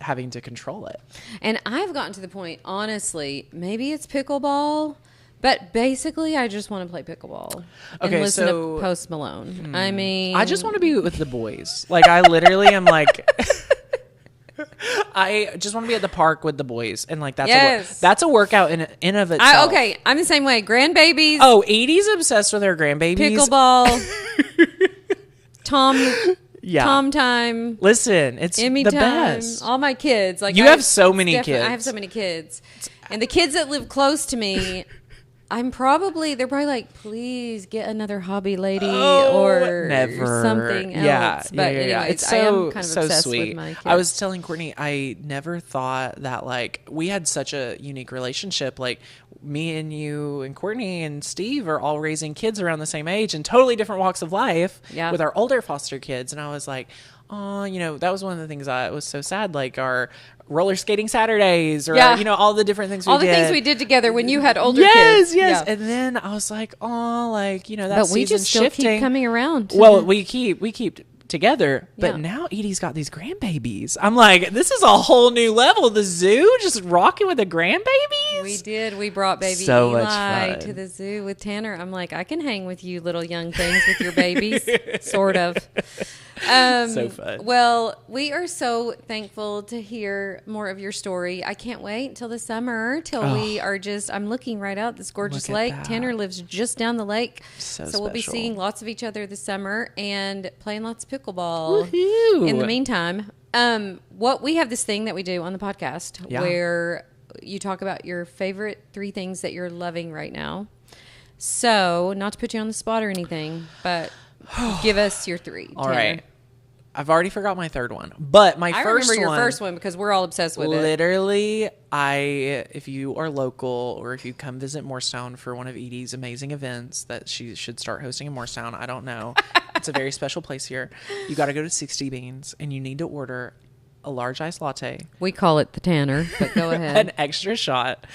having to control it. And I've gotten to the point, honestly, maybe it's pickleball, but basically I just want to play pickleball and Okay, listen so- to Post Malone. I mean, I just want to be with the boys. Like, I literally am like... I just want to be at the park with the boys, and like that's a workout in of itself. I'm the same way. Grandbabies, Oh, Edie's obsessed with her grandbabies. pickleball, Yeah. Tom time, Listen, it's Emmy the time, best. all my kids. Like You have so many I have kids. so many kids, and the kids that live close to me. They're probably like, please get another hobby lady or never something else. Yeah, But yeah. anyways, It's I am so kind of so obsessed sweet. with my kids. I was telling Courtney, I never thought that like we had such a unique relationship. Like me and you and Courtney and Steve are all raising kids around the same age in totally different walks of life. Yeah. With our older foster kids, and I was like, oh, that was one of the things that was so sad. Like our roller skating Saturdays, or all the different things all the things we did together when you had older kids. Yes. Yeah. And then I was like, oh, like, that But we season's just still shifting. keep coming around. Well, we keep together, but Yeah. now Edie's got these grandbabies. I'm like, this is a whole new level. The zoo just rocking with the grandbabies. We did. We brought baby So much Eli fun. to the zoo with Tanner. I'm like, I can hang with you little young things with your babies, sort of. So fun. Well, we are so thankful to hear more of your story. I can't wait till the summer, till we are just, I'm looking right out this gorgeous Look at lake. that. Tanner lives just down the lake. So we'll be special. seeing lots of each other this summer and playing lots of pickleball. Woohoo. In the meantime, what we have this thing that we do on the podcast Yeah. where you talk about your favorite 3 things that you're loving right now. So, not to put you on the spot or anything, but give us your 3. All Tanner. right. I've already forgot my third one, but my I first remember your one, first one because we're all obsessed with it. literally, if you are local or if you come visit Morristown for one of Edie's amazing events that she should start hosting in Morristown, I don't know. It's a very special place here. You got to go to 60 Beans and you need to order a large iced latte, We call it the Tanner, but go an ahead. extra shot.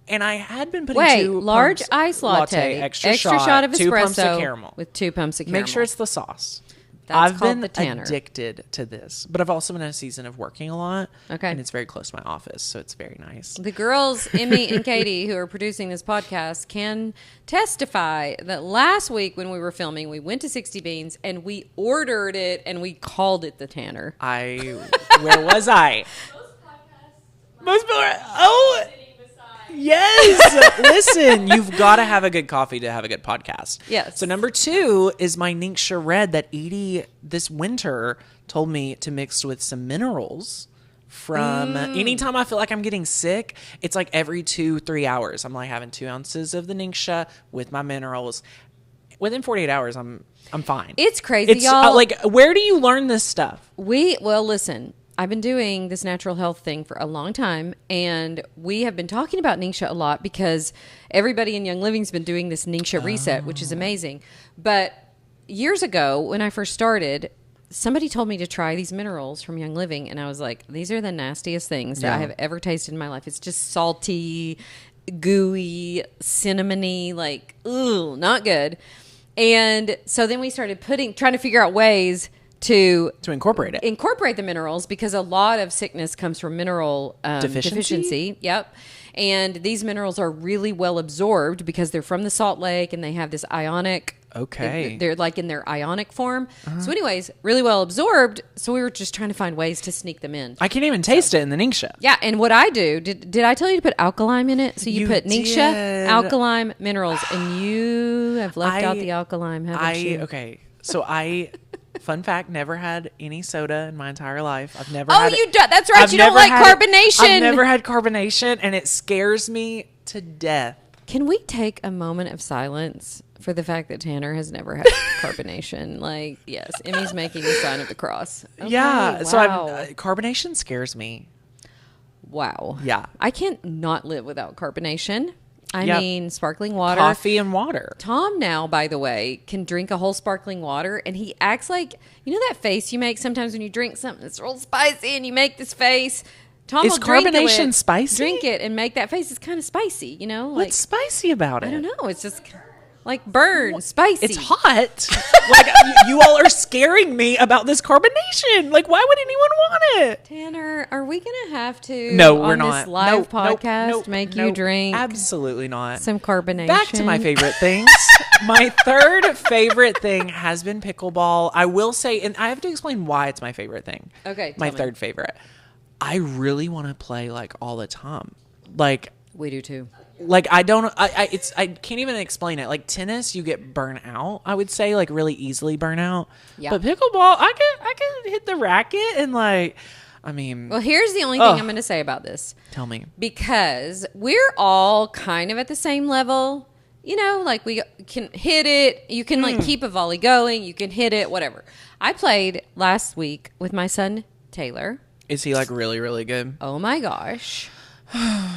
And I had been putting Wait, 2 large pumps ice latte, extra shot of 2 pumps of espresso caramel. with 2 pumps of caramel. Make sure it's the sauce. That's I've called been the Tanner. addicted to this, but I've also been in a season of working a lot. Okay. And it's very close to my office, so it's very nice. The girls, Emmy and Katie, who are producing this podcast, can testify that last week when we were filming, we went to 60 Beans and we ordered it and we called it the Tanner. Where was I? Most podcasts. Most oh, Sitting beside. yes. Listen, you've got to have a good coffee to have a good podcast. Yes. So number 2 is my Ningxia Red that Edie this winter told me to mix with some minerals. From anytime I feel like I'm getting sick, it's like every 2-3 hours. I'm like having 2 ounces of the Ningxia with my minerals. Within 48 hours, I'm fine. It's crazy, It's y'all. like, where do you learn this stuff? Well, listen, I've been doing this natural health thing for a long time, and we have been talking about Ningxia a lot because everybody in Young Living's been doing this Ningxia reset, which is amazing. But years ago, when I first started, somebody told me to try these minerals from Young Living, and I was like, these are the nastiest things that I have ever tasted in my life. It's just salty, gooey, cinnamony, like, ooh, not good. And so then we started trying to figure out ways to incorporate it. Incorporate the minerals, because a lot of sickness comes from mineral deficiency. Yep. And these minerals are really well absorbed because they're from the salt lake and they have this ionic. Okay. They're like in their ionic form. So anyways, really well absorbed. So we were just trying to find ways to sneak them in. I can't even taste it in the Ningxia. Yeah, and what I do, did I tell you to put alkaline in it? So you put Ningxia, did. alkaline, minerals, and you have left out the alkaline, haven't you? Okay. So fun fact, never had any soda in my entire life. I've never Oh, had you do. That's right. I've You don't never like had- carbonation. I've never had carbonation, and it scares me to death. Can we take a moment of silence for the fact that Tanner has never had carbonation? Like, yes, Emmy's making the sign of the cross. Okay, Yeah. So wow. carbonation scares me. Wow. Yeah. I can't not live without carbonation. I Yep. mean, sparkling water. Coffee and water. Tom now, by the way, can drink a whole sparkling water, and he acts like, you know that face you make sometimes when you drink something that's real spicy and you make this face? Tom Is will drink carbonation it, spicy? Drink it and make that face. It's kind of spicy, you know? What's spicy about it? I don't know. It's just like burn, spicy. It's hot. Like you all are scaring me about this carbonation. Like, why would anyone want it? Tanner, are we going to have to, No, we're on not. this live Nope, nope, podcast, nope, make you nope. drink Absolutely not. some carbonation? Back to my favorite things. My third favorite thing has been pickleball. I will say, and I have to explain why it's my favorite thing. Okay, My tell me. third favorite. I really want to play like all the time. Like We do too. I can't even explain it. Like tennis, you get burnt out, I would say, like really easily burnt out. Yeah. But pickleball, I can hit the racket and I mean, Well, here's the only thing I'm going to say about this. tell me. Because we're all kind of at the same level. You know, like we can hit it. You can like keep a volley going. You can hit it, whatever. I played last week with my son, Taylor. Is he like really, really good? Oh my gosh.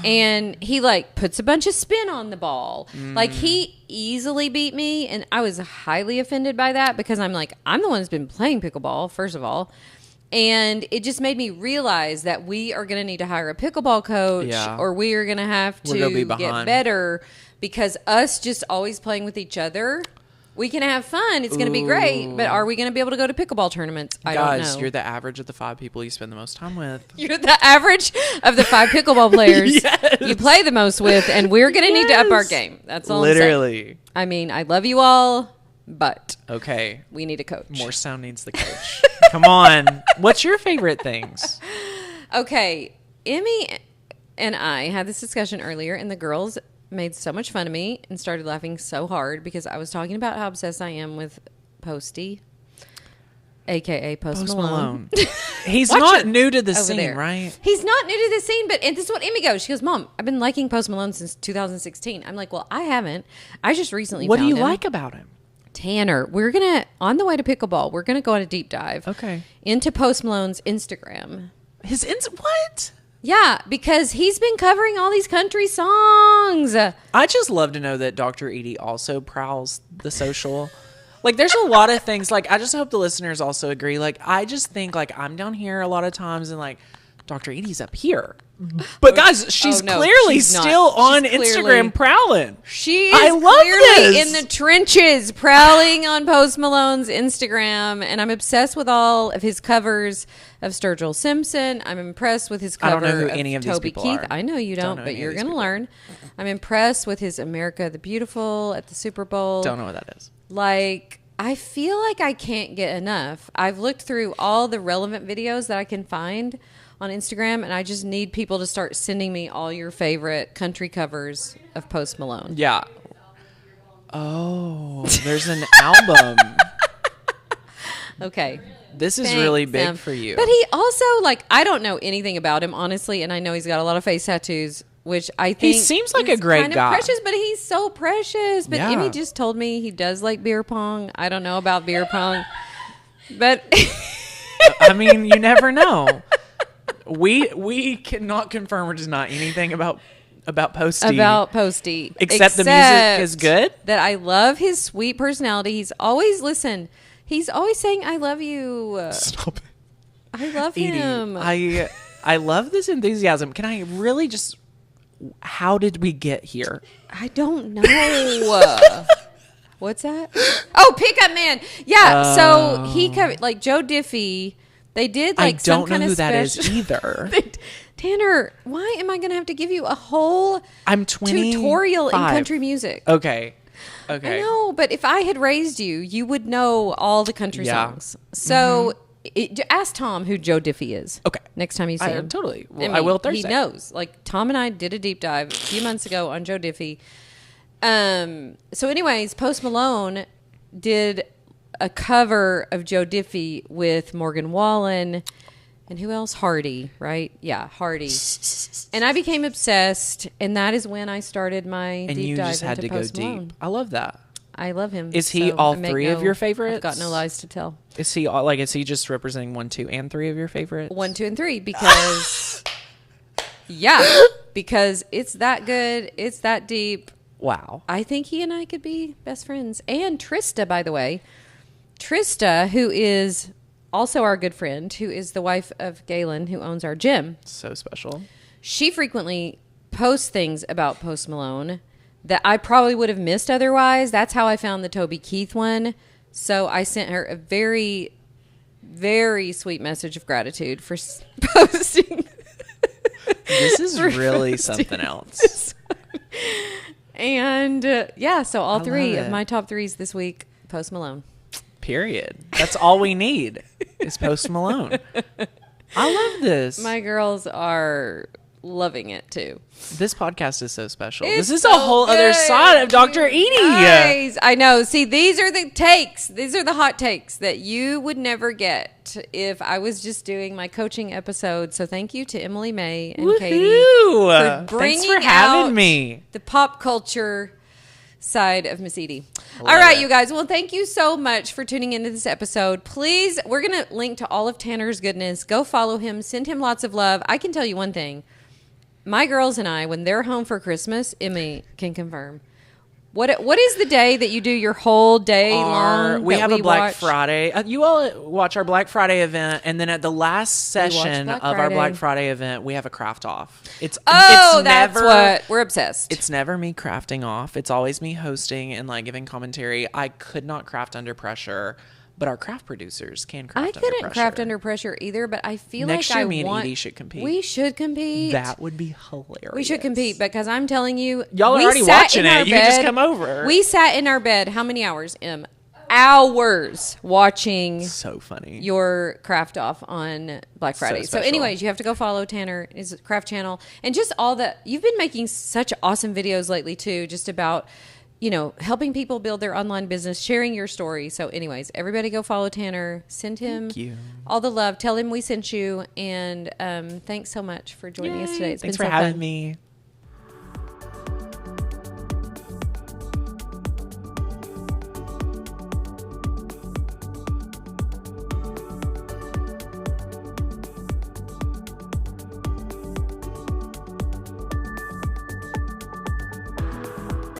And he like puts a bunch of spin on the ball. Like he easily beat me, and I was highly offended by that because I'm like, I'm the one who's been playing pickleball, first of all. And it just made me realize that we are going to need to hire a pickleball coach, Yeah. or we are going to have We're gonna be to get behind. better, because us just always playing with each other, we can have fun. It's going to be great. But are we going to be able to go to pickleball tournaments? I don't Guys, know. you're the average of the 5 people you spend the most time with. You're the average of the 5 pickleball players Yes. you play the most with, and we're going to need to up our Yes. game. That's all I'm saying. Literally. I mean, I love you all, but Okay. we need a coach. More sound needs the coach. Come on. What's your favorite things? Okay, Emmy and I had this discussion earlier, and the girls made so much fun of me and started laughing so hard because I was talking about how obsessed I am with Posty, a.k.a. Post Malone. He's Watch not it new to the over scene, there. right? He's not new to the scene, but and this is what Emmy goes. She goes, Mom, I've been liking Post Malone since 2016. I'm like, well, I haven't. I just recently What do found you him. like about him? Tanner, we're going to, on the way to pickleball, we're going to go on a deep dive. Okay. Into Post Malone's Instagram. What? Yeah, because he's been covering all these country songs. I just love to know that Dr. Edie also prowls the social. Like, there's a lot of things. Like, I just hope the listeners also agree. Like, I just think, like, I'm down here a lot of times and, like, Dr. Edie's up here. But, guys, she's no, clearly she's not. still on She's clearly- Instagram prowling. She I is love clearly this. in the trenches prowling on Post Malone's Instagram, and I'm obsessed with all of his covers of Sturgill Simpson. I'm impressed with his I cover don't know who of any of these Toby people Keith. are. I know you don't, know but any of you're these going to people. learn. I'm impressed with his America the Beautiful at the Super Bowl. Don't know what that is. Like, I feel like I can't get enough. I've looked through all the relevant videos that I can find on Instagram, and I just need people to start sending me all your favorite country covers of Post Malone. Yeah. Oh, there's an album. Okay. This is Thanks, really big Sam. for you. But he also, like, I don't know anything about him, honestly, and I know he's got a lot of face tattoos, which I think seems like is a great kind of guy. precious, but he's so precious. But Yeah. Emmy just told me he does like beer pong. I don't know about beer pong, but I mean, you never know. We cannot confirm or deny anything about Posty. about Posty, Except the music is good? That I love his sweet personality. He's always He's always saying, "I love you." Stop it. I love Edie, him. I love this enthusiasm. Can I really just? How did we get here? I don't know. What's that? Oh, Pickup Man. Yeah. So he covered like Joe Diffie. They did like I some don't know kind who of that is special. either. Tanner, why am I going to have to give you a whole I'm 25. tutorial in country music? Okay. I know, but if I had raised you, you would know all the country songs. So ask Tom who Joe Diffie is. Okay. Next time you see him. Totally. Well, I will Thursday. He knows. Like Tom and I did a deep dive a few months ago on Joe Diffie. So anyways, Post Malone did a cover of Joe Diffie with Morgan Wallen and who else? Hardy, right? Yeah, Hardy. And I became obsessed, and that is when I started my And deep you dive just had into to go Post Malone. deep. I love that. I love him. Is he so all I make three of your favorites? I've got no lies to tell. Is he like? Is he just representing 1, 2, and 3 of your favorites? 1, 2, and 3 because because it's that good. It's that deep. Wow. I think he and I could be best friends. And Trista, by the way, Trista, who is also our good friend, who is the wife of Galen, who owns our gym. So special. She frequently posts things about Post Malone that I probably would have missed otherwise. That's how I found the Toby Keith one. So I sent her a very, very sweet message of gratitude for posting. This is really something else. And yeah, so all I three love of it. my top threes this week, Post Malone. Period. That's all we need is Post Malone. I love this. My girls are loving it too. This podcast is so special. It's this is so a whole other good. side of Dr. Edie. Guys, I know. See, these are the takes. These are the hot takes that you would never get if I was just doing my coaching episode. So thank you to Emily May and Katie Woohoo! for bringing Thanks for having out me. the pop culture side of Miss Edie. Love All right, it. you guys. Well, thank you so much for tuning into this episode. Please, we're going to link to all of Tanner's goodness. Go follow him. Send him lots of love. I can tell you one thing. My girls and I, when they're home for Christmas, Emmy can confirm. What is the day that you do your whole day long? We that have a Black watch? Friday. You all watch our Black Friday event, and then at the last session Black of our Friday. Black Friday event, we have a craft off. It's That's never, what we're obsessed. It's never me crafting off. It's always me hosting and like giving commentary. I could not craft under pressure, but our craft producers can craft I under couldn't pressure. craft under pressure either, but I feel Next like year, I me and want. Edie should compete. We should compete. That would be hilarious. We should compete because I'm telling you, Y'all are we already sat watching in it. our You can just bed- come over. We sat in our bed. How many hours? Hours watching So funny. your craft off on Black Friday. So, special. anyways, you have to go follow Tanner, his craft channel, and just all the. You've been making such awesome videos lately too, just about helping people build their online business, sharing your story. So, anyways, everybody go follow Tanner. Send him Thank you. all the love. Tell him we sent you, and thanks so much for joining us today. It's Thanks been for so having fun. me.